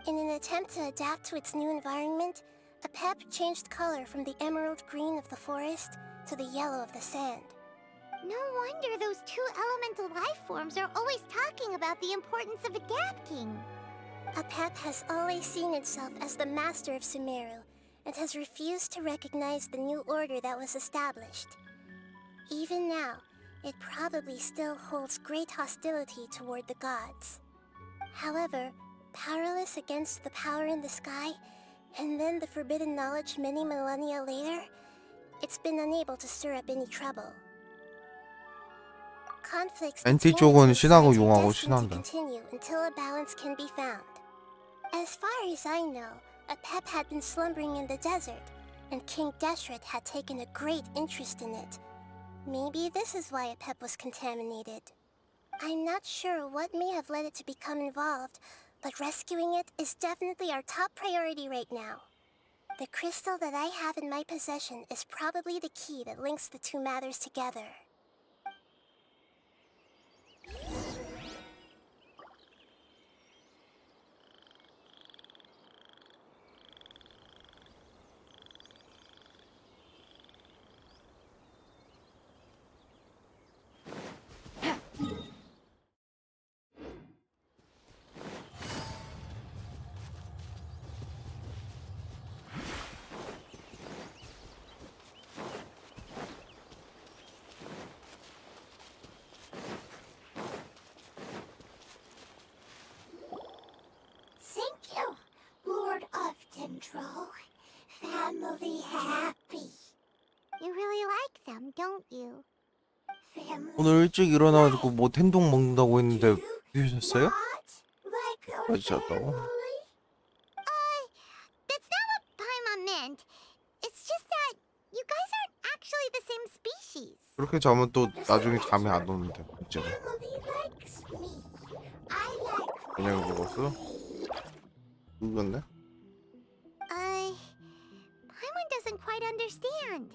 In an attempt to adapt to its new environment, Apep changed color from the emerald green of the forest to the yellow of the sand. No wonder those two elemental life forms are always talking about the importance of a Gap King. Apep has always seen itself as the master of Sumeru and has refused to recognize the new order that was established. Even now, it probably still holds great hostility toward the gods. However, powerless against the power in the sky, and then the forbidden knowledge many millennia later, it's been unable to stir up any trouble. Conflicts NT between 쪽은 the two 신하고 sides are 용하고 destined to 신한다. continue until a balance can be found. As far as I know, Apep had been slumbering in the desert, and King Deshret had taken a great interest in it. Maybe this is why Apep was contaminated. I'm not sure what may have led it to become involved, but rescuing it is definitely our top priority right now. The crystal that I have in my possession is probably the key that links the two matters together. Dendro, family happy. You really like them, don't you? 오늘 일찍 일어나가지고 뭐 텐동 먹는다고 했는데 드셨어요? 드셨다고? That's not what Paimon meant. It's just that you guys aren't actually the same species. 그렇게 자면 또 나중에 잠이 안 오는데 문제가. 그냥 먹었어? 누구였네? Paimon doesn't quite understand.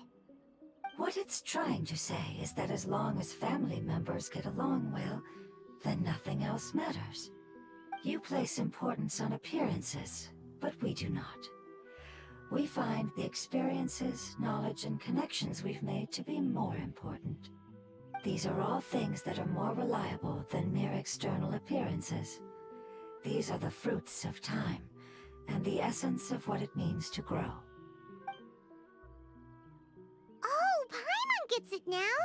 What it's trying to say is that as long as family members get along well, then nothing else matters. You place importance on appearances, but we do not. We find the experiences, knowledge, and connections we've made to be more important. These are all things that are more reliable than mere external appearances. These are the fruits of time, and the essence of what it means to grow. Oh, Paimon gets it now.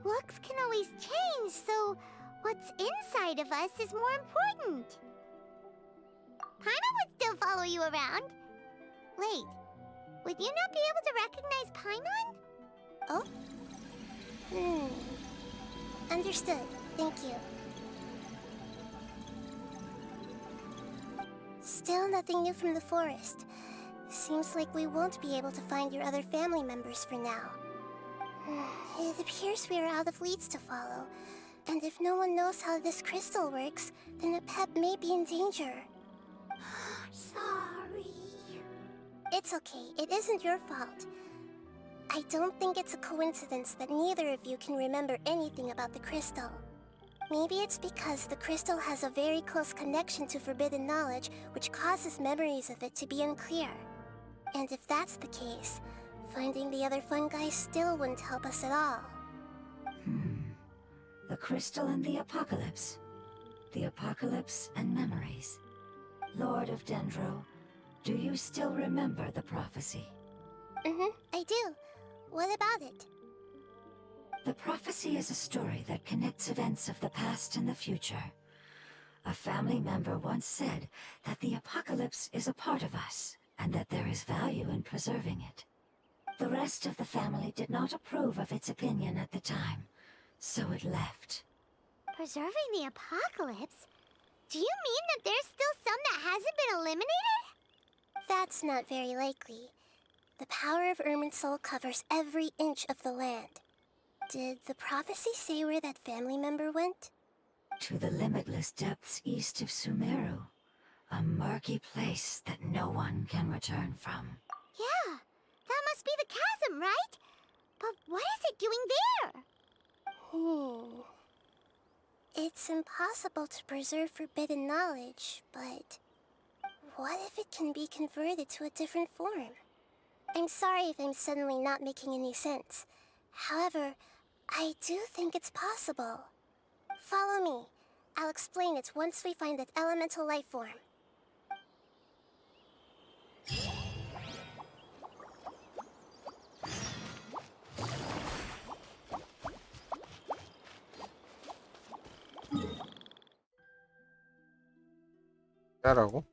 Looks can always change, so what's inside of us is more important. Paimon would still follow you around. Wait, would you not be able to recognize Paimon? Oh? Understood. Thank you. Still nothing new from the forest. Seems like we won't be able to find your other family members for now. It appears we are out of leads to follow. And if no one knows how this crystal works, then Apep may be in danger. Sorry. It's okay. It isn't your fault. I don't think it's a coincidence that neither of you can remember anything about the crystal. Maybe it's because the crystal has a very close connection to forbidden knowledge, which causes memories of it to be unclear. And if that's the case, finding the other fungi still wouldn't help us at all. The crystal and the apocalypse. The apocalypse and memories. Lord of Dendro, do you still remember the prophecy? I do. What about it? The prophecy is a story that connects events of the past and the future. A family member once said that the apocalypse is a part of us, and that there is value in preserving it. The rest of the family did not approve of its opinion at the time, so it left. Preserving the apocalypse? Do you mean that there's still some that hasn't been eliminated? That's not very likely. The power of Irminsul covers every inch of the land. Did the prophecy say where that family member went? To the limitless depths east of Sumeru. A murky place that no one can return from. Yeah, that must be the chasm, right? But what is it doing there? It's impossible to preserve forbidden knowledge, but what if it can be converted to a different form? I'm sorry if I'm suddenly not making any sense. However, I do think it's possible. Follow me. I'll explain it once we find that elemental life form. 야라고?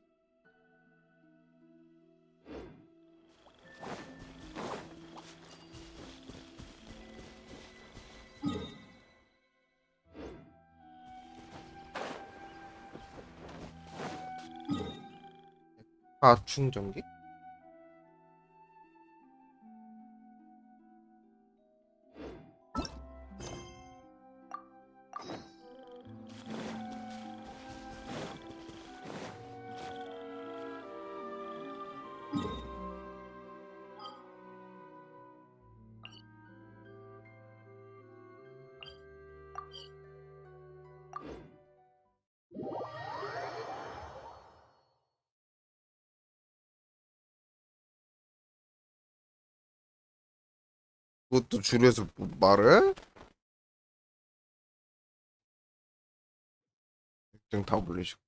충전기? 그것도 줄여서 말해? 그냥 다 올리시고.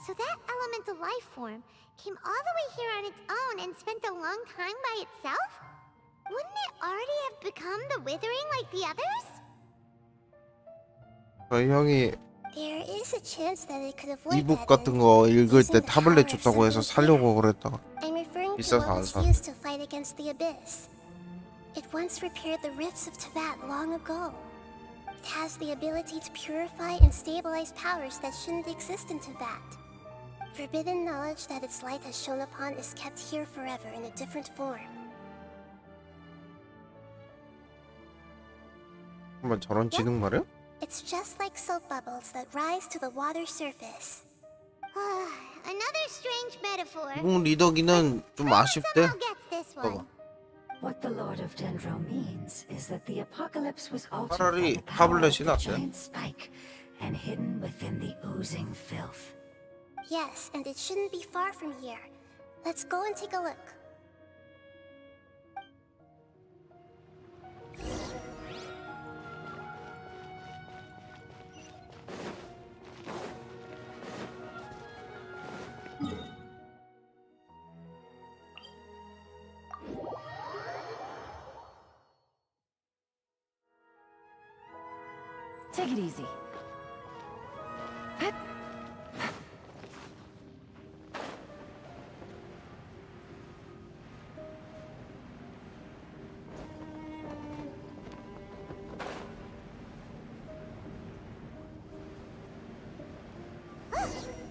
So that elemental life form came all the way here on its own and spent a long time by itself? Wouldn't it already have become the withering like the others? 저희 형이 There is a chance that it could avoid 이북 that 같은 end, 거 읽을 using 때 the 타블렛 power of 줬다고 해서 something 사려고 그랬다가 I'm referring to 비싸서 what 안 was 사. used to fight against the abyss. It once repaired the rifts of Teyvat long ago. It has the ability to purify and stabilize powers that shouldn't exist in Teyvat. Forbidden knowledge that its light has shone upon is kept here forever in a different form. 정말 저런 지능 말이야? It's just like soap bubbles that rise to the water surface. Another strange metaphor. 이북 리더기는 좀 아쉽대. Somehow gets this one. 봐봐. What the Lord of Dendro means is that the apocalypse was altered 차라리 by the power of 타블렛이 the 낫대. giant spike and hidden within the oozing filth. Yes, and it shouldn't be far from here. Let's go and take a look. Take it easy.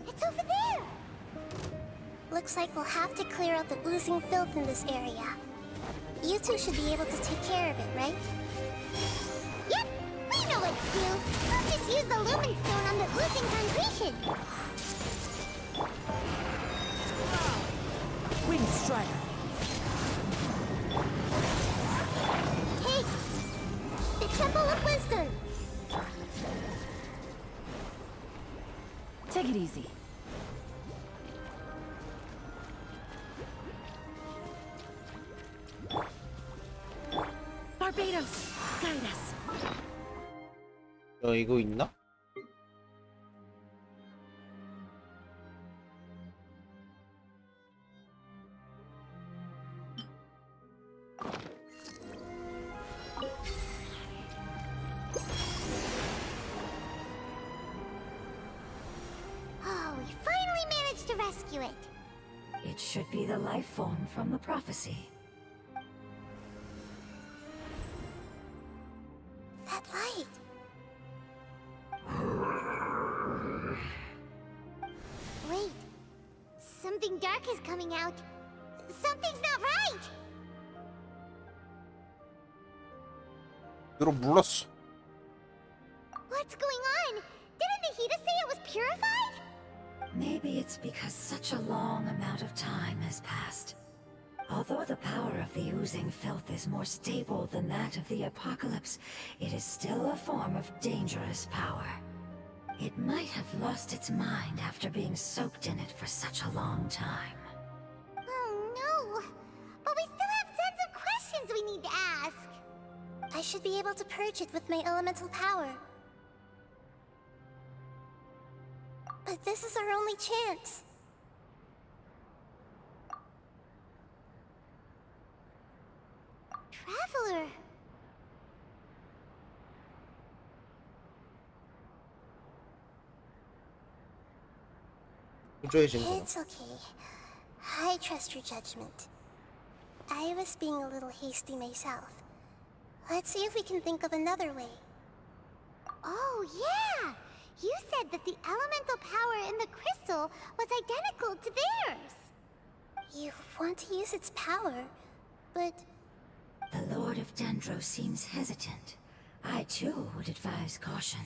It's over there! Looks like we'll have to clear out the oozing filth in this area. You two should be able to take care of it, right? Yep! We know what to do! We'll just use the lumen stone on the oozing concretion! Wing Strider. Hey! The Temple of Wisdom! Take it easy. Barbados, guide us. 야 이거 있나? Oh, we finally managed to rescue it! It should be the life form from the prophecy. That light! Wait! Something dark is coming out! Something's not right! 이거 몰랐어. What's going on? Didn't Nahida say it was purified? Maybe it's because such a long amount of time has passed. Although the power of the oozing filth is more stable than that of the apocalypse, it is still a form of dangerous power. It might have lost its mind after being soaked in it for such a long time. Oh no! But we still have tons of questions we need to ask! I should be able to purge it with my elemental power. But this is our only chance. Traveler! 구조해진 거. It's okay. I trust your judgment. I was being a little hasty myself. Let's see if we can think of another way. Oh, yeah! You said that the elemental power in the crystal was identical to theirs! You want to use its power, but... The Lord of Dendro seems hesitant. I too would advise caution.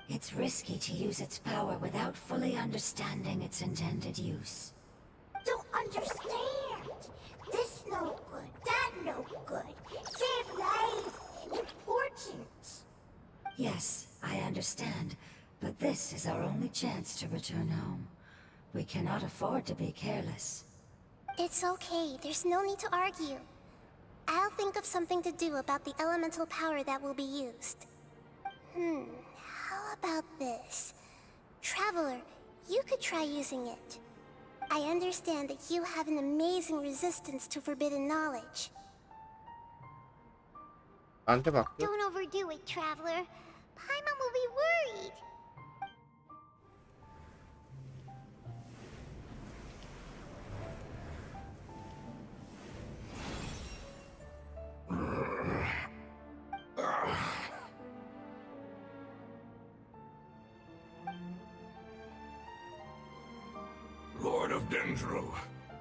It's risky to use its power without fully understanding its intended use. Don't understand! This no good, that no good. Save lives! Important! Yes, I understand, but this is our only chance to return home. We cannot afford to be careless. It's okay, there's no need to argue. I'll think of something to do about the elemental power that will be used. How about this? Traveler, you could try using it. I understand that you have an amazing resistance to forbidden knowledge. 나한테 맡겨. Don't overdo it, Traveler. Paimon will be worried. Lord of Dendro,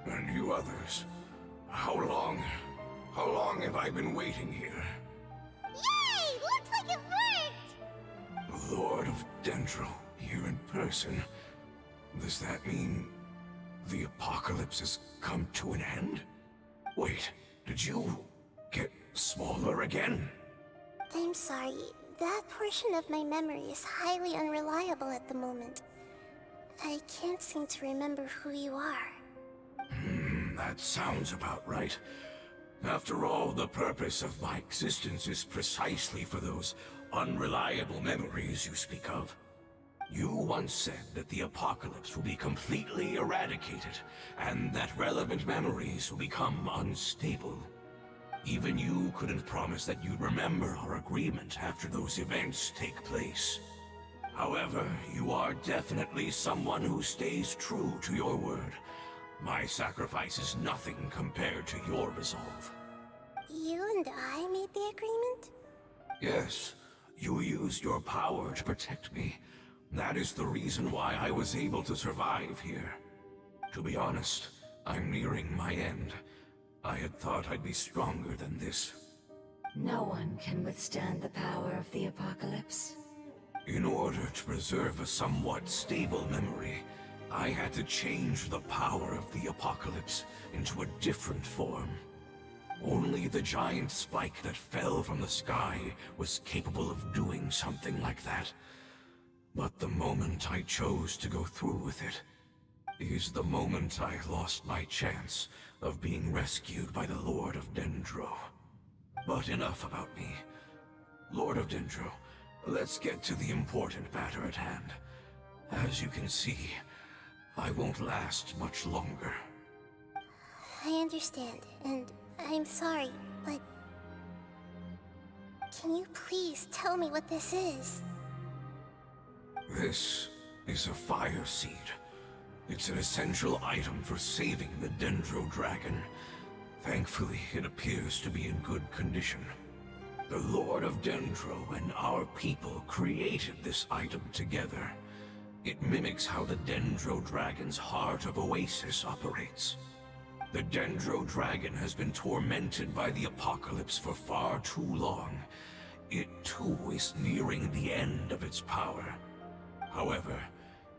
and you others. How long have I been waiting here? Yay! Looks like it worked! Lord of Dendro, here in person. Does that mean the apocalypse has come to an end? Wait, did you get smaller again? I'm sorry. That portion of my memory is highly unreliable at the moment. I can't seem to remember who you are. That sounds about right. After all, the purpose of my existence is precisely for those unreliable memories you speak of. You once said that the apocalypse will be completely eradicated, and that relevant memories will become unstable. Even you couldn't promise that you'd remember our agreement after those events take place. However, you are definitely someone who stays true to your word. My sacrifice is nothing compared to your resolve. You and I made the agreement? Yes, you used your power to protect me. That is the reason why I was able to survive here. To be honest, I'm nearing my end. I had thought I'd be stronger than this. No one can withstand the power of the apocalypse. In order to preserve a somewhat stable memory, I had to change the power of the apocalypse into a different form. Only the giant spike that fell from the sky was capable of doing something like that. But the moment I chose to go through with it is the moment I lost my chance of being rescued by the Lord of Dendro. But enough about me. Lord of Dendro, let's get to the important matter at hand. As you can see, I won't last much longer. I understand, and I'm sorry, but... Can you please tell me what this is? This is a fire seed. It's an essential item for saving the Dendro Dragon. Thankfully, it appears to be in good condition. The Lord of Dendro and our people created this item together. It mimics how the Dendro Dragon's Heart of Oasis operates. The Dendro Dragon has been tormented by the apocalypse for far too long. It too is nearing the end of its power. However,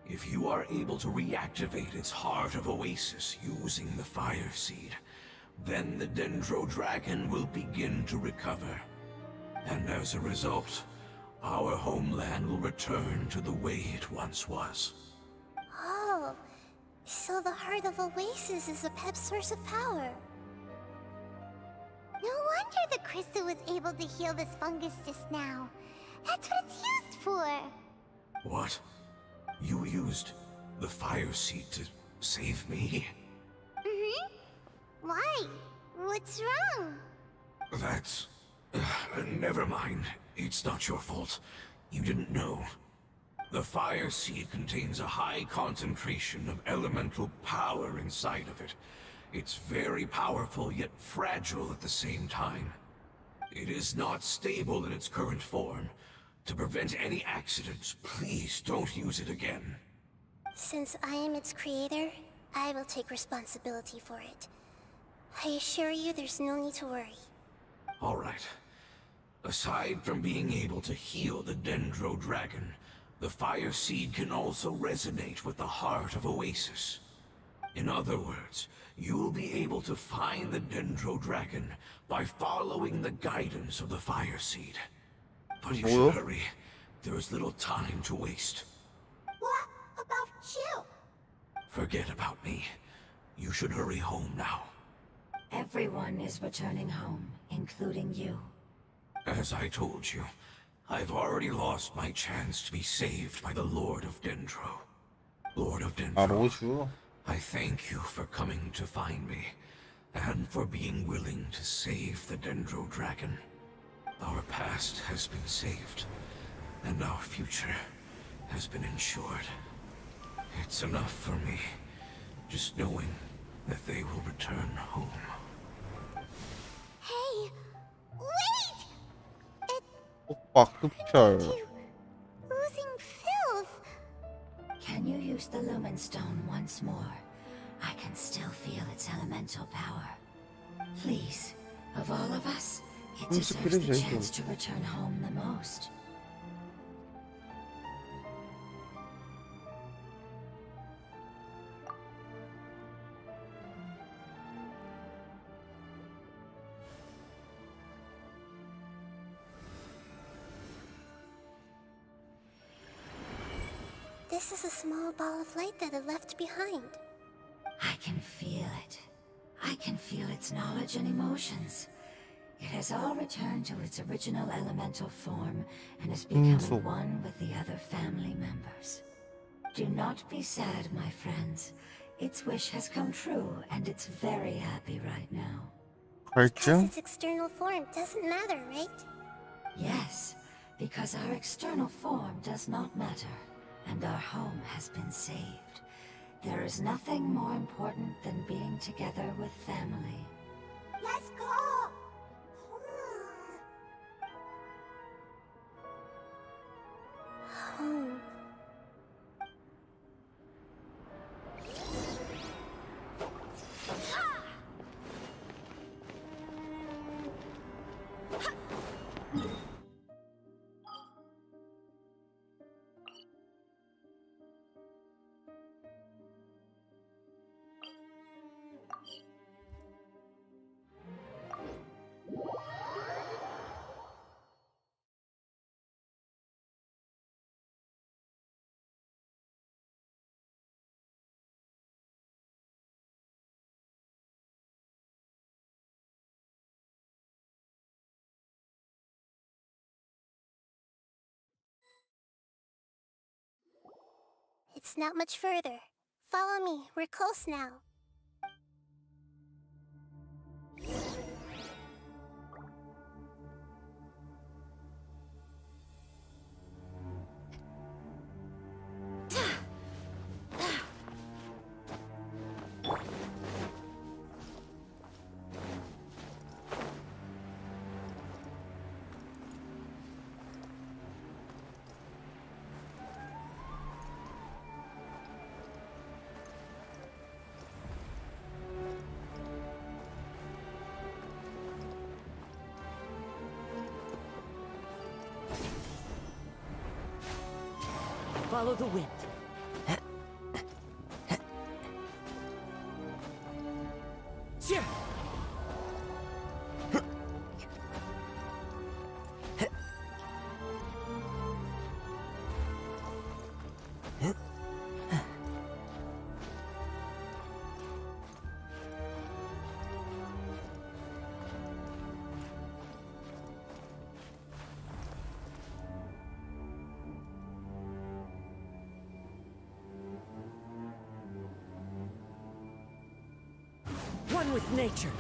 if you are able to reactivate its Heart of Oasis using the Fire Seed, then the Dendro Dragon will begin to recover. And as a result, our homeland will return to the way it once was. Oh, so the Heart of Oasis is a pep source of power. No wonder the crystal was able to heal this fungus just now. That's what it's used for. What? You used the Fire Seed to save me? Why? What's wrong? That's... never mind. It's not your fault. You didn't know. The Fire Seed contains a high concentration of elemental power inside of it. It's very powerful, yet fragile at the same time. It is not stable in its current form. To prevent any accidents, please don't use it again. Since I am its creator, I will take responsibility for it. I assure you there's no need to worry. All right. Aside from being able to heal the Dendro Dragon, the Fire Seed can also resonate with the Heart of Oasis. In other words, you'll be able to find the Dendro Dragon by following the guidance of the Fire Seed. But you should hurry. There is little time to waste. What about you? Forget about me. You should hurry home now. Everyone is returning home, including you. As I told you, I've already lost my chance to be saved by the Lord of Dendro. Lord of 아, Dendro, 로슈. I thank you for coming to find me, and for being willing to save the Dendro Dragon. Our past has been saved, and our future has been ensured. It's enough for me, just knowing that they will return home. Hey, wait! 오빠 흡혈. Oozing filth. Can you use the Lumen Stone once more? I can still feel its elemental power. Please, of all of us, it deserves the chance to return home the most. This is a small ball of light that it left behind. I can feel it. I can feel its knowledge and emotions. It has all returned to its original elemental form and is becoming one with the other family members. Do not be sad, my friends. Its wish has come true, and it's very happy right now. Because 갈증? its external form doesn't matter, right? Yes, because our external form does not matter, and our home has been saved. There is nothing more important than being together with family. Let's go! Home. It's not much further. Follow me, we're close now. Follow the wind. One with nature.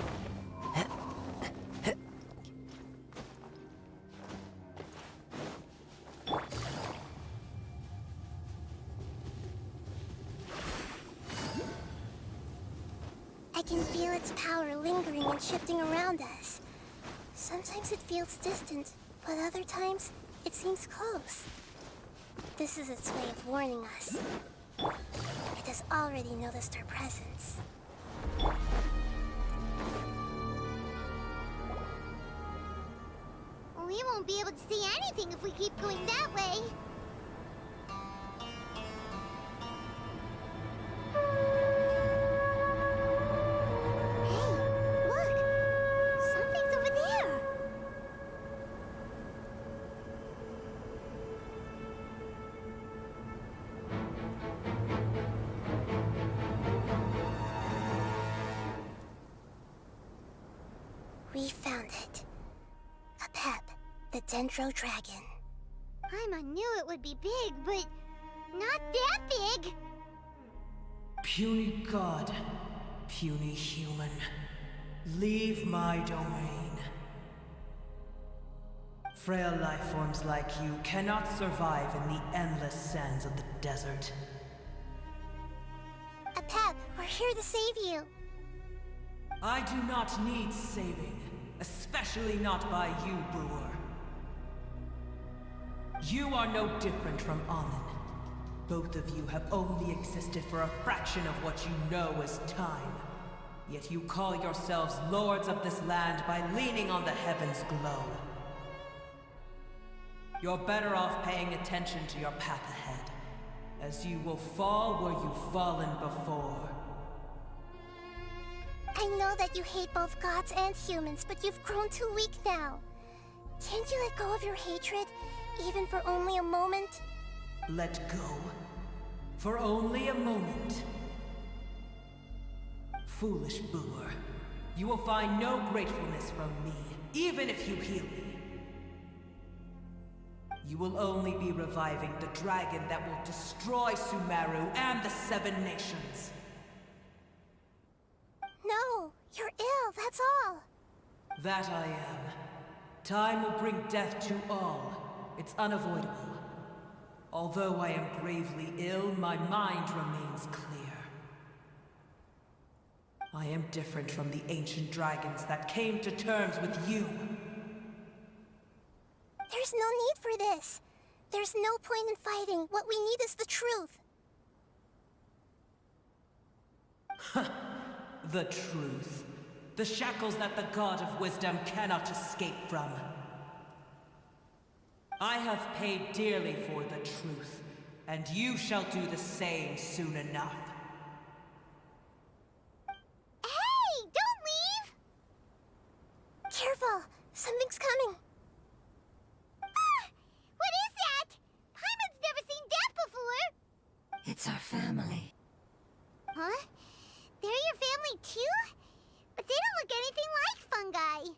I can feel its power lingering and shifting around us. Sometimes it feels distant, but other times it seems close. This is its way of warning us. It has already noticed our presence. We won't be able to see anything if we keep going that way. Hey, look! Something's over there! We found it. A pep, the Dendro Dragon. Paimon knew it would be big, but not that big. Puny god, puny human, leave my domain. Frail life forms like you cannot survive in the endless sands of the desert. Pep, we're here to save you. I do not need saving, especially not by you, Brewer. You are no different from Amun. Both of you have only existed for a fraction of what you know as time. Yet you call yourselves lords of this land by leaning on the heavens' glow. You're better off paying attention to your path ahead, as you will fall where you've fallen before. I know that you hate both gods and humans, but you've grown too weak now. Can't you let go of your hatred, even for only a moment? Let go. For only a moment. Foolish Brewer. You will find no gratefulness from me, even if you heal me. You will only be reviving the dragon that will destroy Sumeru and the Seven Nations. No, you're ill, that's all. That I am. Time will bring death to all. It's unavoidable. Although I am gravely ill, my mind remains clear. I am different from the ancient dragons that came to terms with you. There's no need for this. There's no point in fighting. What we need is the truth. The truth. The shackles that the God of Wisdom cannot escape from. I have paid dearly for the truth, and you shall do the same soon enough. Hey, don't leave! Careful, something's coming. Ah! What is that? Paimon's never seen death before! It's our family. Huh? They're your family too? But they don't look anything like fungi.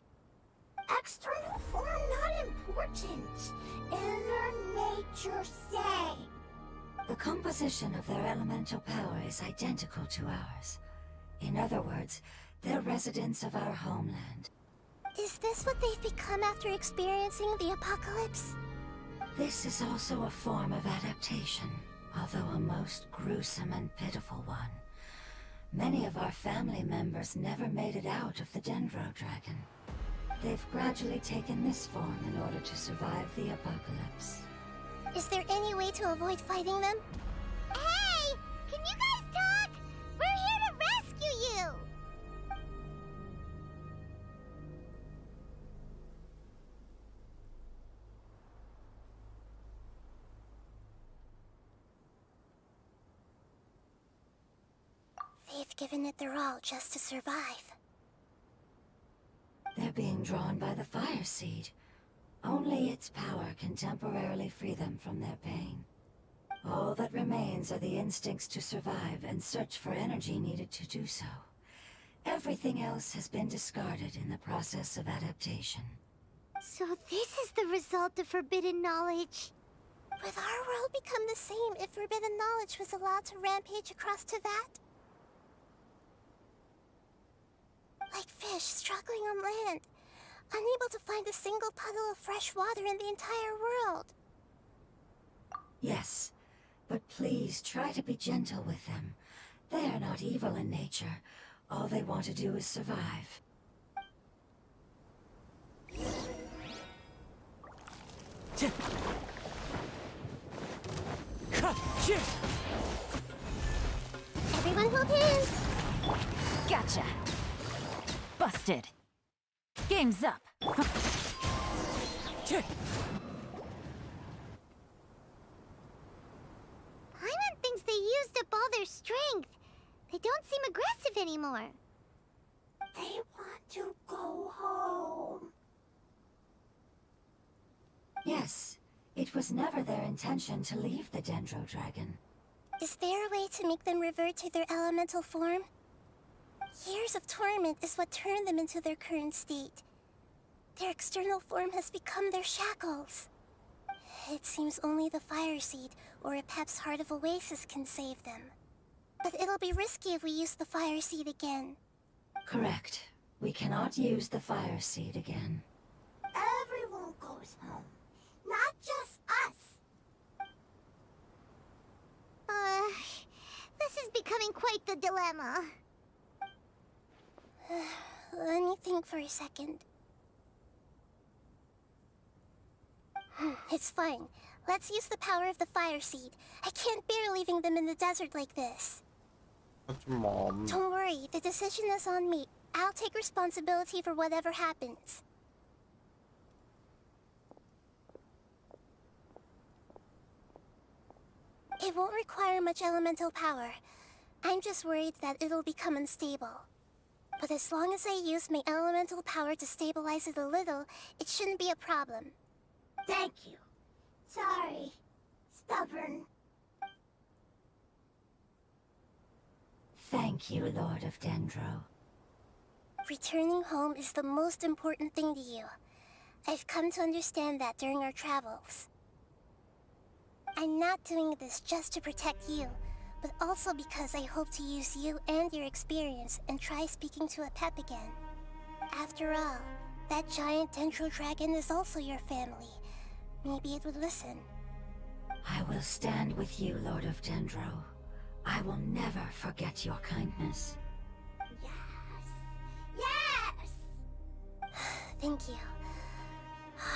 External form not important. Inner nature same. The composition of their elemental power is identical to ours. In other words, they're residents of our homeland. Is this what they've become after experiencing the apocalypse? This is also a form of adaptation, although a most gruesome and pitiful one. Many of our family members never made it out of the Dendro Dragon. They've gradually taken this form in order to survive the apocalypse. Is there any way to avoid fighting them? Hey! Can you guys talk? We're here to rescue you! They've given it their all just to survive. They're being drawn by the fire seed. Only its power can temporarily free them from their pain. All that remains are the instincts to survive and search for energy needed to do so. Everything else has been discarded in the process of adaptation. So this is the result of forbidden knowledge. Would our world become the same if forbidden knowledge was allowed to rampage across Teyvat? Like fish struggling on land, unable to find a single puddle of fresh water in the entire world. Yes, but please try to be gentle with them. They are not evil in nature. All they want to do is survive. Everyone hold hands! Gotcha. Busted. Game's up. Paimon thinks they used up all their strength. They don't seem aggressive anymore. They want to go home. Yes, it was never their intention to leave the Dendro Dragon. Is there a way to make them revert to their elemental form? Years of torment is what turned them into their current state. Their external form has become their shackles. It seems only the fire seed or a Pep's Heart of Oasis can save them. but it'll be risky if we use the fire seed again. Correct. We cannot use the fire seed again. Everyone goes home, not just us. This is becoming quite the dilemma. Let me think for a second. It's fine. Let's use the power of the fire seed. I can't bear leaving them in the desert like this. Mom. Don't worry, the decision is on me. I'll take responsibility for whatever happens. It won't require much elemental power. I'm just worried that it'll become unstable. But as long as I use my elemental power to stabilize it a little, it shouldn't be a problem. Thank you. Sorry. Stubborn. Thank you, Lord of Dendro. Returning home is the most important thing to you. I've come to understand that during our travels. I'm not doing this just to protect you, but also because I hope to use you and your experience and try speaking to a pep again. After all, that giant dendro dragon is also your family. Maybe it would listen. I will stand with you, Lord of Dendro. I will never forget your kindness. Yes! Thank you.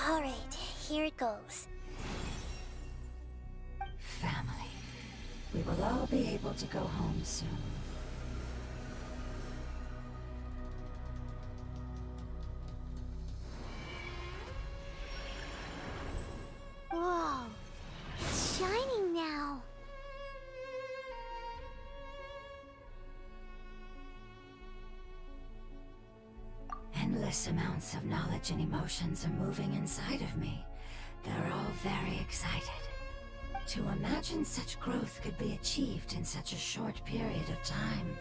Alright, here it goes. Family. We will all be able to go home soon. Whoa, it's shining now. Endless amounts of knowledge and emotions are moving inside of me. They're all very excited. To imagine such growth could be achieved in such a short period of time.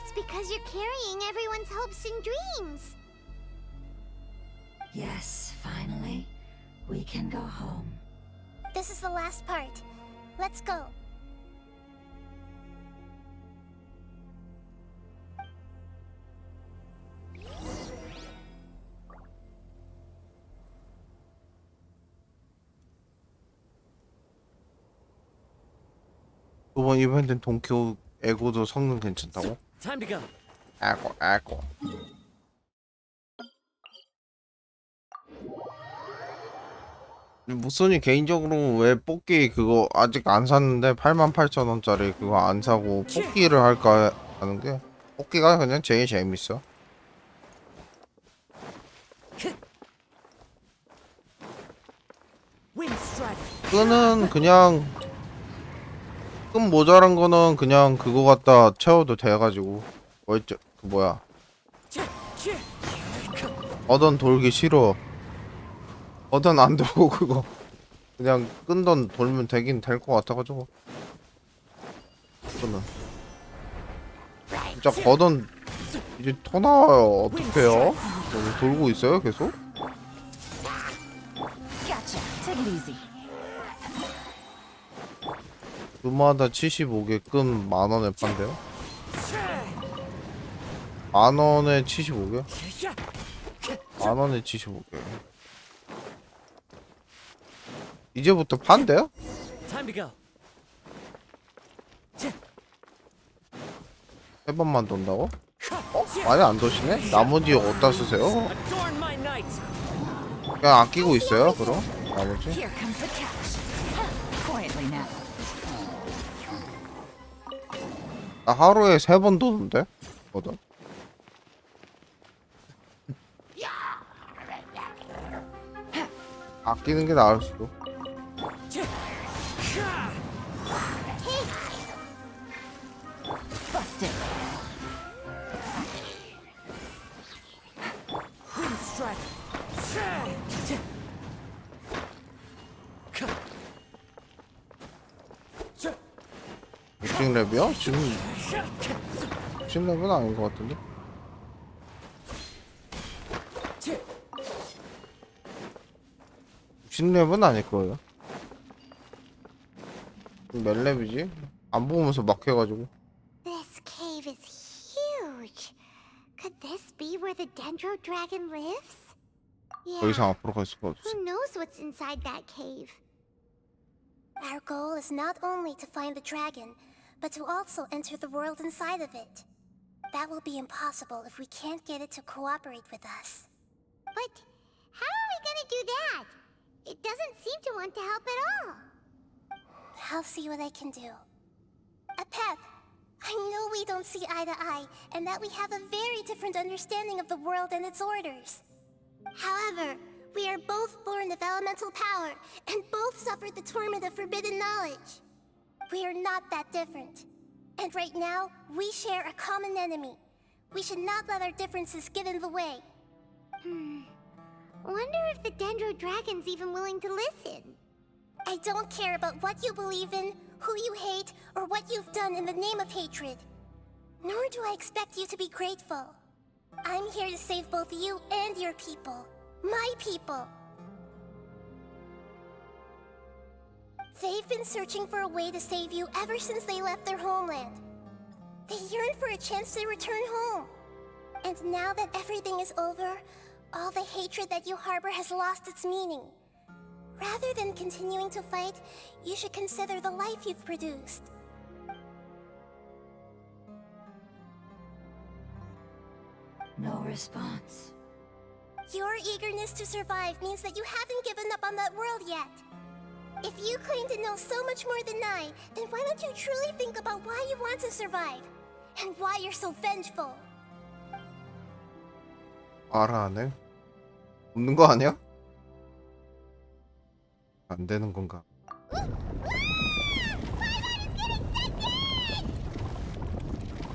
It's because you're carrying everyone's hopes and dreams. Yes, finally, we can go home. This is the last part. Let's go. 이번 이벤트는 동키호 에고도 성능 괜찮다고? Time to go. 에고. 무슨이 개인적으로 왜 뽑기 그거 아직 안 샀는데 88,000원짜리 그거 안 사고 뽑기를 할까 하는 게 뽑기가 그냥 제일 재밌어. Wind strike. 끈은 그냥 끈 모자란 거는 그냥 그거 갖다 채워도 돼가지고 그 뭐야 버던 돌기 싫어. 버던 안 돌고 그거 그냥 끈던 돌면 되긴 될 것 같아가지고 끈은 진짜 버던 이제 터 나와요. 어떡해요? 여기 돌고 있어요 계속? Gotcha. Take it easy. 그마다 75개 끈 만원에 판대요? 만원에 75개? 만원에 75개 이제부터 판대요? Time to go. 세 번만 돈다고? 많이 안 도시네? 나머지 어디다 쓰세요? Adorn my night. 그냥 아끼고 있어요 그럼? 나머지? Here comes the catch. Quietly now. 나 하루에 3번 도는데? 거든? 아끼는 게 나을 수도. Busted. Wind strike. 육식 랩이요? 지금 60랩은 아닌 것 같은데? 육십 랩은 아닐 거예요. 몇 랩이지? 안 보면서 막 해가지고 cave is huge. Could this be where the Dendro Dragon lives? 더 이상 Yeah, 앞으로 갈 수가 없어. who knows what's inside that cave? Our goal is not only to find the dragon, but to also enter the world inside of it. That will be impossible if we can't get it to cooperate with us. But how are we gonna do that? It doesn't seem to want to help at all. I'll see what I can do. Pep, I know we don't see eye to eye, and that we have a very different understanding of the world and its orders. However, we are both born of elemental power, and both suffered the torment of forbidden knowledge. We are not that different. And right now, we share a common enemy. We should not let our differences get in the way. Wonder if the Dendro Dragon's even willing to listen. I don't care about what you believe in, who you hate, or what you've done in the name of hatred. Nor do I expect you to be grateful. I'm here to save both you and your people. My people. They've been searching for a way to save you ever since they left their homeland. They yearn for a chance to return home. And now that everything is over, all the hatred that you harbor has lost its meaning. Rather than continuing to fight, you should consider the life you've produced. No response. Your eagerness to survive means that you haven't given up on that world yet. If you claim to know so much more than I, then why don't you truly think about why you want to survive? And why you're so vengeful? 알아 안 해? 없는 거 아니야? 안 되는 건가?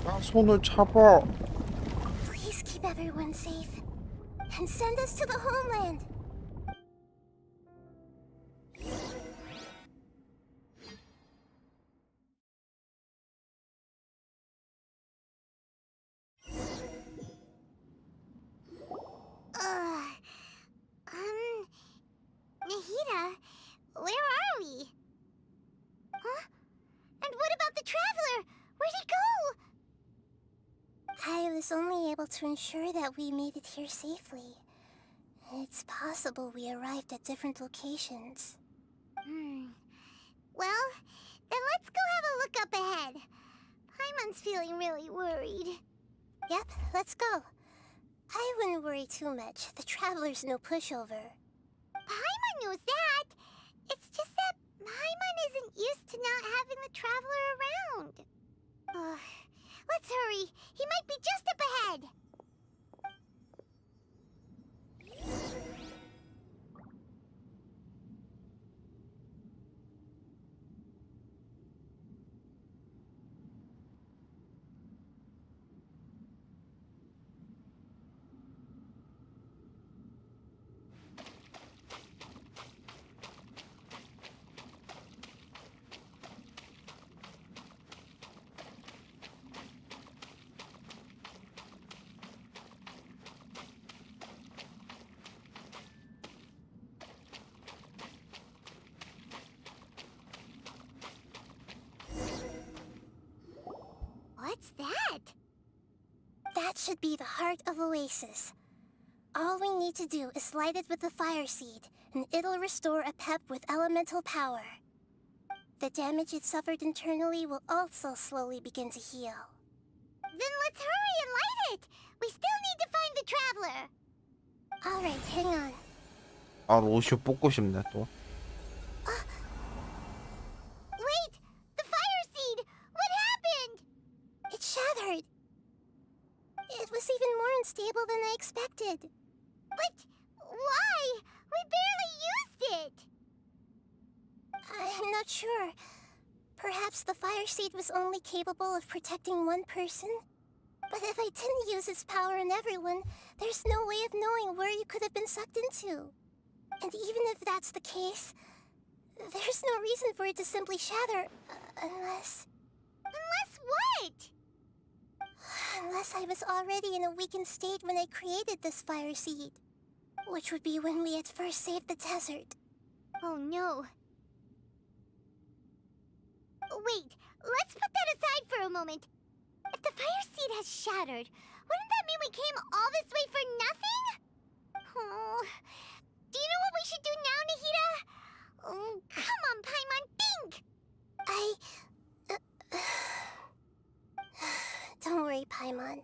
야, 손을 잡아. Please keep everyone safe. And send us to the homeland. Nahida, where are we? Huh? And what about the traveler? Where'd he go? I was only able to ensure that we made it here safely. It's possible we arrived at different locations. Well, then let's go have a look up ahead. Paimon's feeling really worried. Yep, let's go. I wouldn't worry too much. The traveler's no pushover. Paimon knows that. It's just that Paimon isn't used to not having the traveler around. Let's hurry. He might be just up ahead. What's that? That should be the heart of Oasis. All we need to do is light it with the fire seed, and it'll restore a pep with elemental power. The damage it suffered internally will also slowly begin to heal. Then let's hurry and light it! We still need to find the traveler! Alright, hang on. 아, 로슈 뽑고 싶네 또. Wait! The fire seed! What happened? It shattered. It was even more unstable than I expected. But why? We barely used it! I'm not sure. Perhaps the fire seed was only capable of protecting one person? But if I didn't use its power on everyone, there's no way of knowing where you could have been sucked into. And even if that's the case, there's no reason for it to simply shatter, unless... Unless what? Unless I was already in a weakened state when I created this fire seed. Which would be when we had first saved the desert. Oh no. Wait, let's put that aside for a moment. If the fire seed has shattered, wouldn't that mean we came all this way for nothing? Oh, do you know what we should do now, Nahida? Oh, come on, Paimon, think! Don't worry, Paimon.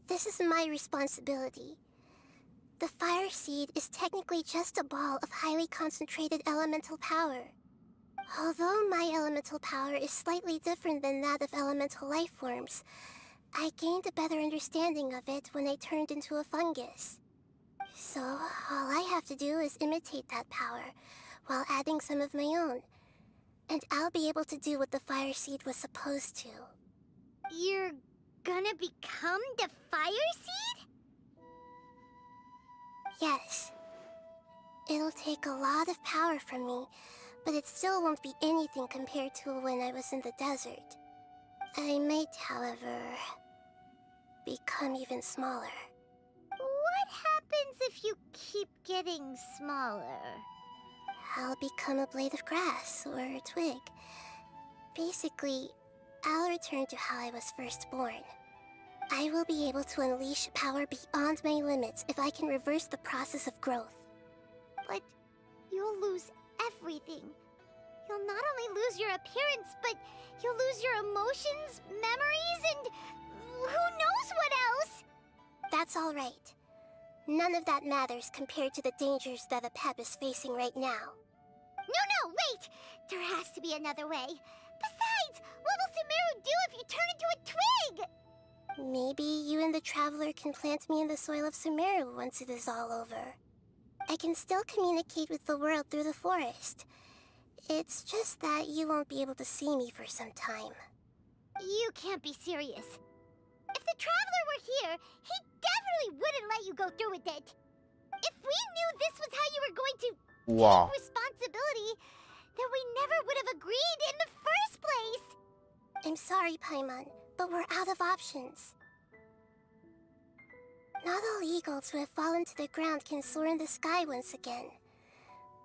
This is my responsibility. The fire seed is technically just a ball of highly concentrated elemental power. Although my elemental power is slightly different than that of elemental life forms, I gained a better understanding of it when I turned into a fungus. So, all I have to do is imitate that power, while adding some of my own. And I'll be able to do what the fire seed was supposed to. You're gonna become the fire seed? Yes. It'll take a lot of power from me, but it still won't be anything compared to when I was in the desert. I might, however, become even smaller. What happens if you keep getting smaller? I'll become a blade of grass or a twig. Basically, I'll return to how I was first born. I will be able to unleash power beyond my limits if I can reverse the process of growth. But you'll lose everything. You'll not only lose your appearance, but you'll lose your emotions, memories, and who knows what else? That's all right. None of that matters compared to the dangers that the Pep is facing right now. No, wait! There has to be another way. Besides, what will Sumeru do if you turn into a twig? Maybe you and the Traveler can plant me in the soil of Sumeru once it is all over. I can still communicate with the world through the forest. It's just that you won't be able to see me for some time. You can't be serious. If the Traveler were here, he definitely wouldn't let you go through with it. If we knew this was how you were going to Wow. take responsibility, then we never would have agreed in the first place. I'm sorry, Paimon, but we're out of options. Not all eagles who have fallen to the ground can soar in the sky once again.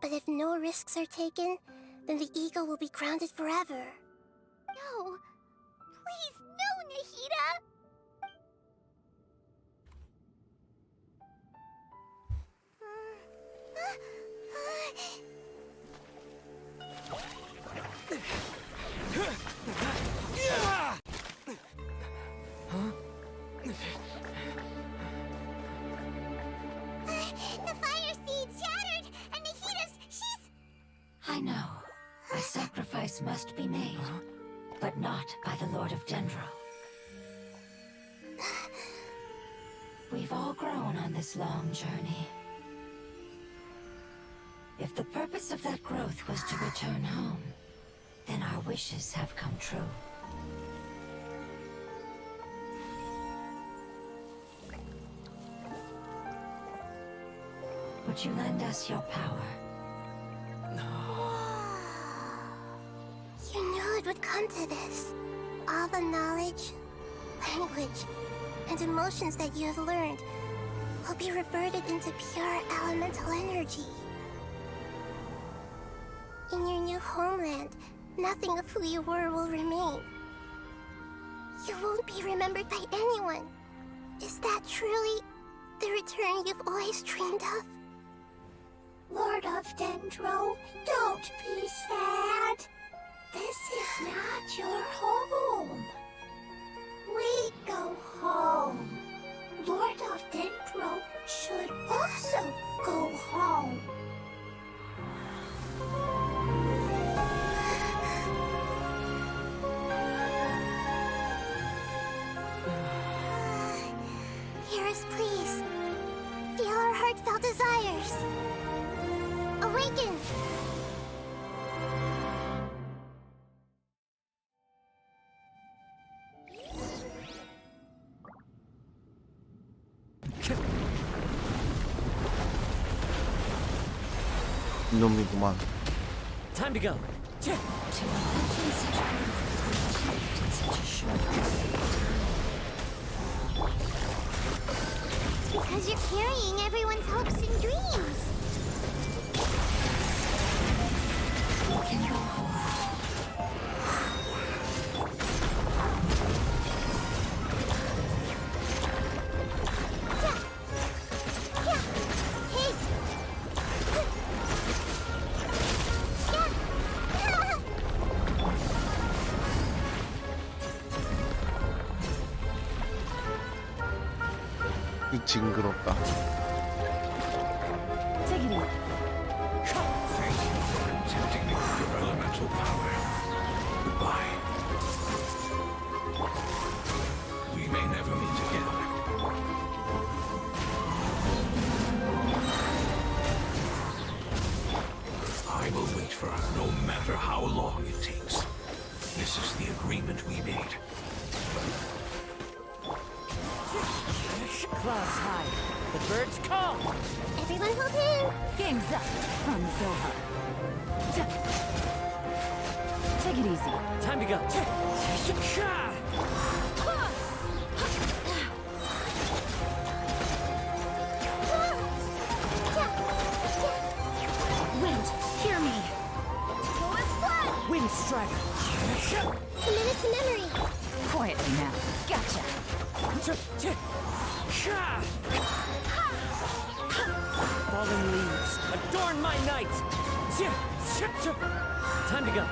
But if no risks are taken, then the eagle will be grounded forever. No. Please, no, Nahida! The fire seed shattered, and she's... I know. A sacrifice must be made, but not by the Lord of Dendro. We've all grown on this long journey. If the purpose of that growth was to return home, then our wishes have come true. Would you lend us your power? You knew it would come to this. All the knowledge, language, and emotions that you have learned will be reverted into pure elemental energy. In your new homeland, nothing of who you were will remain. You won't be remembered by anyone. Is that truly the return you've always dreamed of? Lord of Dendro, don't be sad. This is not your home. We go home. Lord of Dendro should also go home. Hear us, please. Feel our heartfelt desires. Awaken! 이놈이구만. Time to go. Because you're carrying everyone's hopes and dreams. You can go home. 징그럽다. Take it easy. Thank you for protecting me with your elemental power. Goodbye. We may never meet again. I will wait for her no matter how long it takes. This is the agreement we made. Clouds high. The birds call. Everyone hold hands. Game's up. From Zoha. Take it easy. Time to go. Wind, hear me. Wind strider. Committed to memory. Quietly now. Gotcha. Fallen leaves. Adorn my night. Time to go.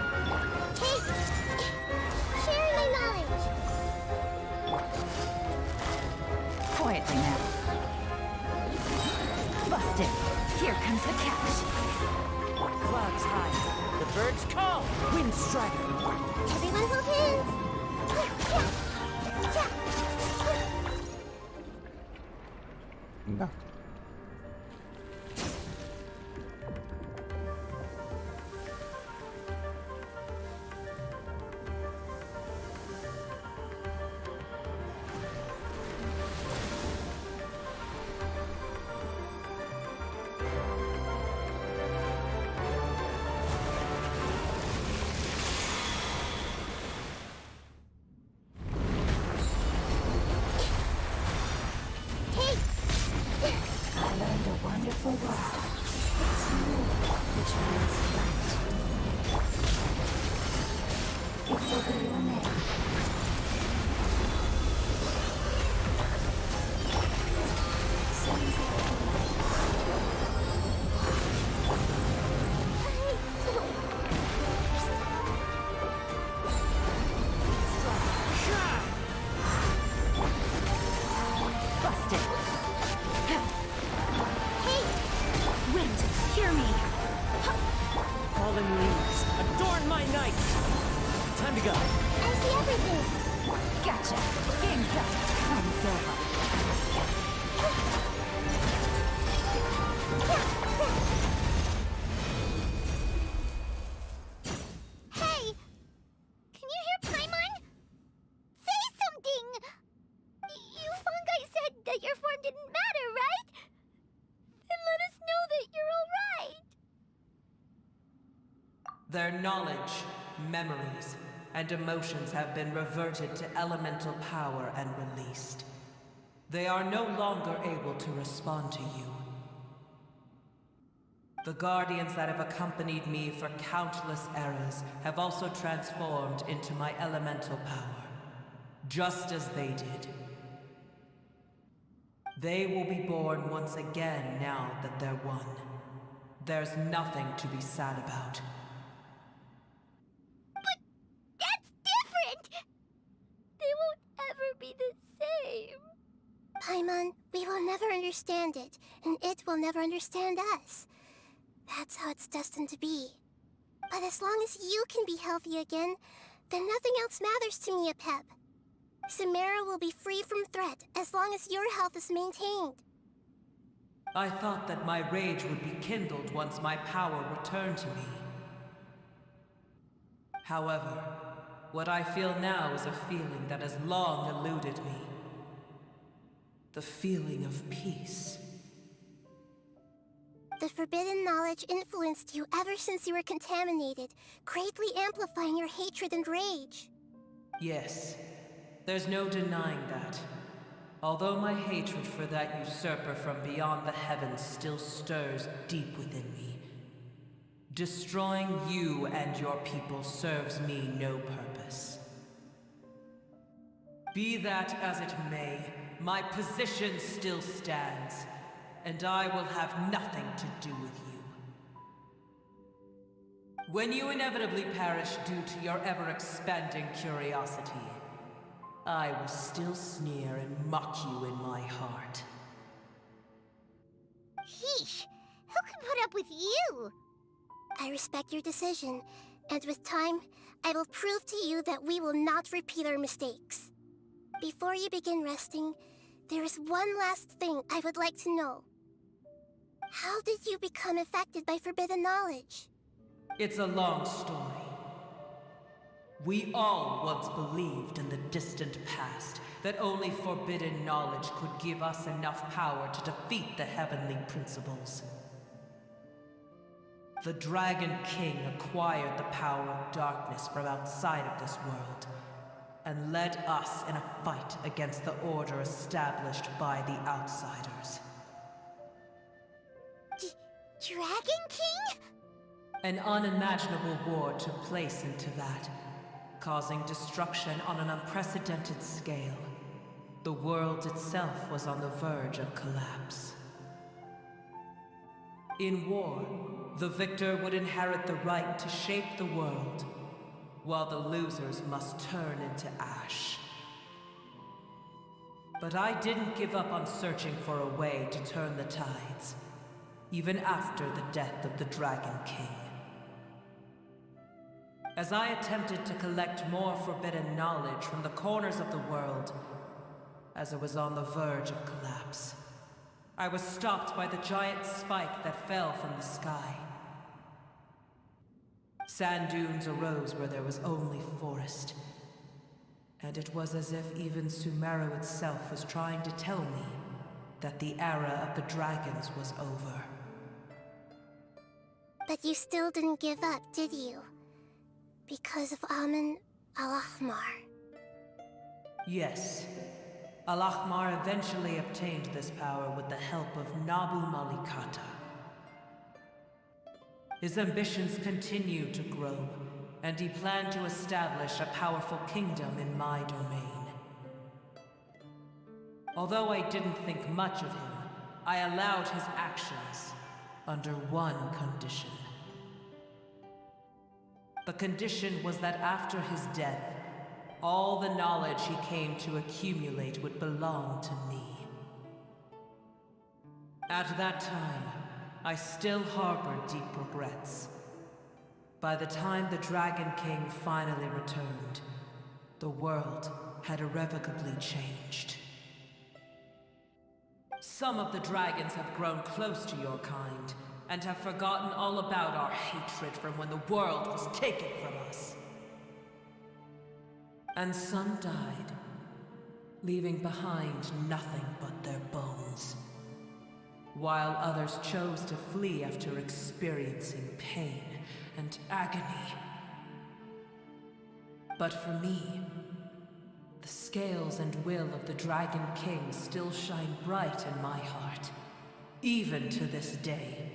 Hey! Sharing my knowledge. Quietly now. Busted. Here comes the catch. Clouds high. The birds call. Wind strider. Everyone hold hands. 된다. Busted. Hey! Wind, hear me. Fallen leaves. Adorn my night. Time to go. I see everything. Gotcha. Game's up. From Zoha. Hey! Can you hear Paimon? Say something! You fungi said that your form didn't matter, right? Then let us know that you're alright. Their knowledge, memories, and emotions have been reverted to elemental power and released. They are no longer able to respond to you. The guardians that have accompanied me for countless eras have also transformed into my elemental power, just as they did. They will be born once again now that they're one. There's nothing to be sad about. That's different! They won't ever be the same. Paimon, we will never understand it, and it will never understand us. That's how it's destined to be. But as long as you can be healthy again, then nothing else matters to me, Apep. Samara will be free from threat as long as your health is maintained. I thought that my rage would be kindled once my power returned to me. However, what I feel now is a feeling that has long eluded me. The feeling of peace. The forbidden knowledge influenced you ever since you were contaminated, greatly amplifying your hatred and rage. Yes, there's no denying that. Although my hatred for that usurper from beyond the heavens still stirs deep within me, destroying you and your people serves me no purpose. Be that as it may, my position still stands, and I will have nothing to do with you. When you inevitably perish due to your ever-expanding curiosity, I will still sneer and mock you in my heart. Sheesh, who can put up with you? I respect your decision, and with time, I will prove to you that we will not repeat our mistakes. Before you begin resting, there is one last thing I would like to know. How did you become affected by forbidden knowledge? It's a long story. We all once believed in the distant past that only forbidden knowledge could give us enough power to defeat the heavenly principles. The Dragon King acquired the power of darkness from outside of this world and led us in a fight against the order established by the outsiders. Dragon King? An unimaginable war took place into that, causing destruction on an unprecedented scale. The world itself was on the verge of collapse. In war, the victor would inherit the right to shape the world, while the losers must turn into ash. But I didn't give up on searching for a way to turn the tides, even after the death of the Dragon King. As I attempted to collect more forbidden knowledge from the corners of the world, as it was on the verge of collapse, I was stopped by the giant spike that fell from the sky. Sand dunes arose where there was only forest, and it was as if even Sumeru itself was trying to tell me that the era of the dragons was over. But you still didn't give up, did you? Because of Amun Al-Ahmar. Yes. Al-Ahmar eventually obtained this power with the help of Nabu Malikata. His ambitions continued to grow, and he planned to establish a powerful kingdom in my domain. Although I didn't think much of him, I allowed his actions under one condition. The condition was that after his death, all the knowledge he came to accumulate would belong to me. At that time, I still harbored deep regrets. By the time the Dragon King finally returned, the world had irrevocably changed. Some of the dragons have grown close to your kind, and have forgotten all about our hatred from when the world was taken from us. And some died, leaving behind nothing but their bones, while others chose to flee after experiencing pain and agony. But for me, the scales and will of the Dragon King still shine bright in my heart, even to this day.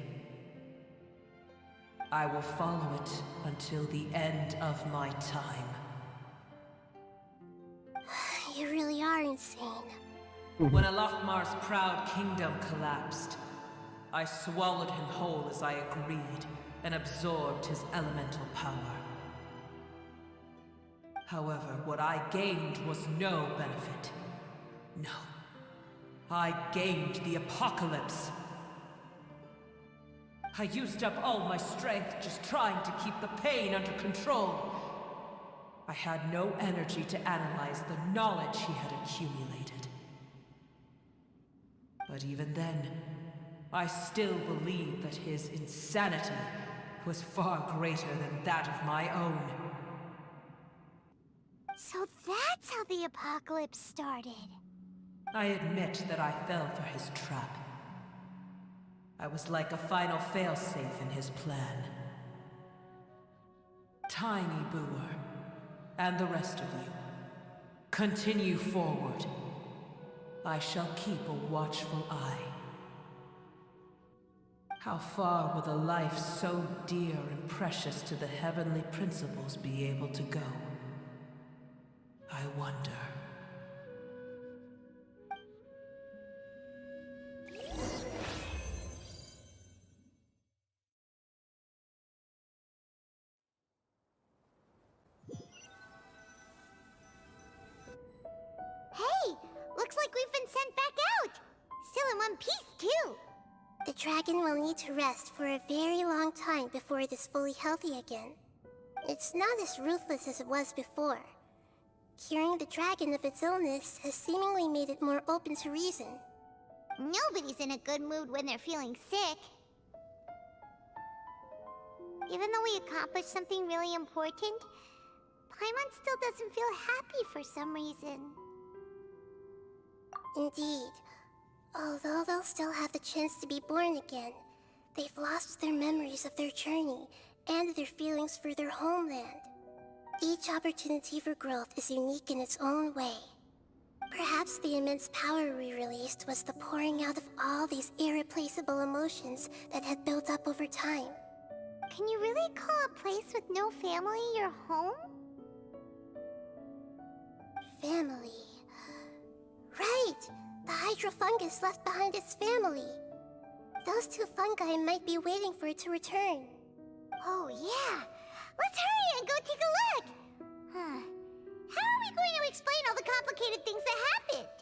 I will follow it until the end of my time. You really are insane. When Al-Ahmar's proud kingdom collapsed, I swallowed him whole as I agreed and absorbed his elemental power. However, what I gained was no benefit. No. I gained the apocalypse. I used up all my strength just trying to keep the pain under control. I had no energy to analyze the knowledge he had accumulated. But even then, I still believed that his insanity was far greater than that of my own. So that's how the apocalypse started. I admit that I fell for his trap. I was like a final failsafe in his plan. Tiny Booer, and the rest of you, continue forward. I shall keep a watchful eye. How far will a life so dear and precious to the heavenly principles be able to go? I wonder. Hey! Looks like we've been sent back out! Still in one piece, too! The dragon will need to rest for a very long time before it is fully healthy again. It's not as ruthless as it was before. Curing the dragon of its illness has seemingly made it more open to reason. Nobody's in a good mood when they're feeling sick. Even though we accomplished something really important, Paimon still doesn't feel happy for some reason. Indeed. Although they'll still have the chance to be born again, they've lost their memories of their journey and their feelings for their homeland. Each opportunity for growth is unique in its own way. Perhaps the immense power we released was the pouring out of all these irreplaceable emotions that had built up over time. Can you really call a place with no family your home? Family. Right! The hydrofungus left behind its family. Those two fungi might be waiting for it to return. Oh yeah! Let's hurry and go take a look! Huh. How are we going to explain all the complicated things that happened? "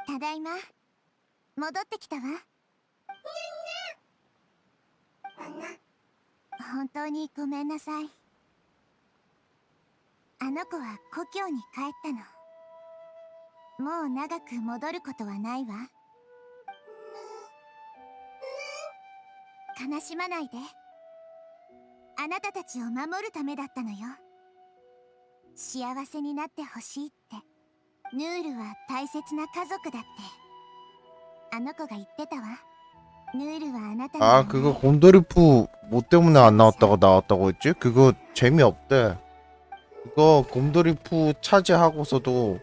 ただいま。戻ってきたわ。本当にごめんなさい。あの子は故郷に帰ったの。もう長く戻ることはないわ。悲しまないで。あなたたちを守るためだったのよ。幸せになってほしいって。ヌールは大切な家族だって。あの子が言ってたわ。ヌールはあなたの。아, 그거 곰돌이푸 뭐 때문에 안 나왔다가 나왔다고 했지? 그거 재미없대. 그거 곰돌이푸 차지하고서도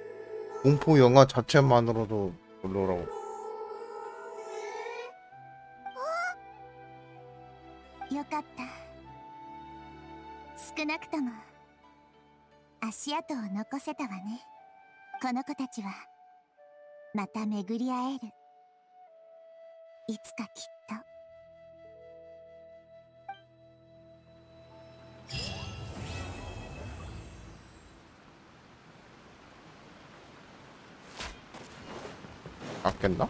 공포 영화 자체만으로도 별로라고. よかった。少なくとも足跡を残せたわね。この子たちはまた巡り会える。いつかきっと。았겠나?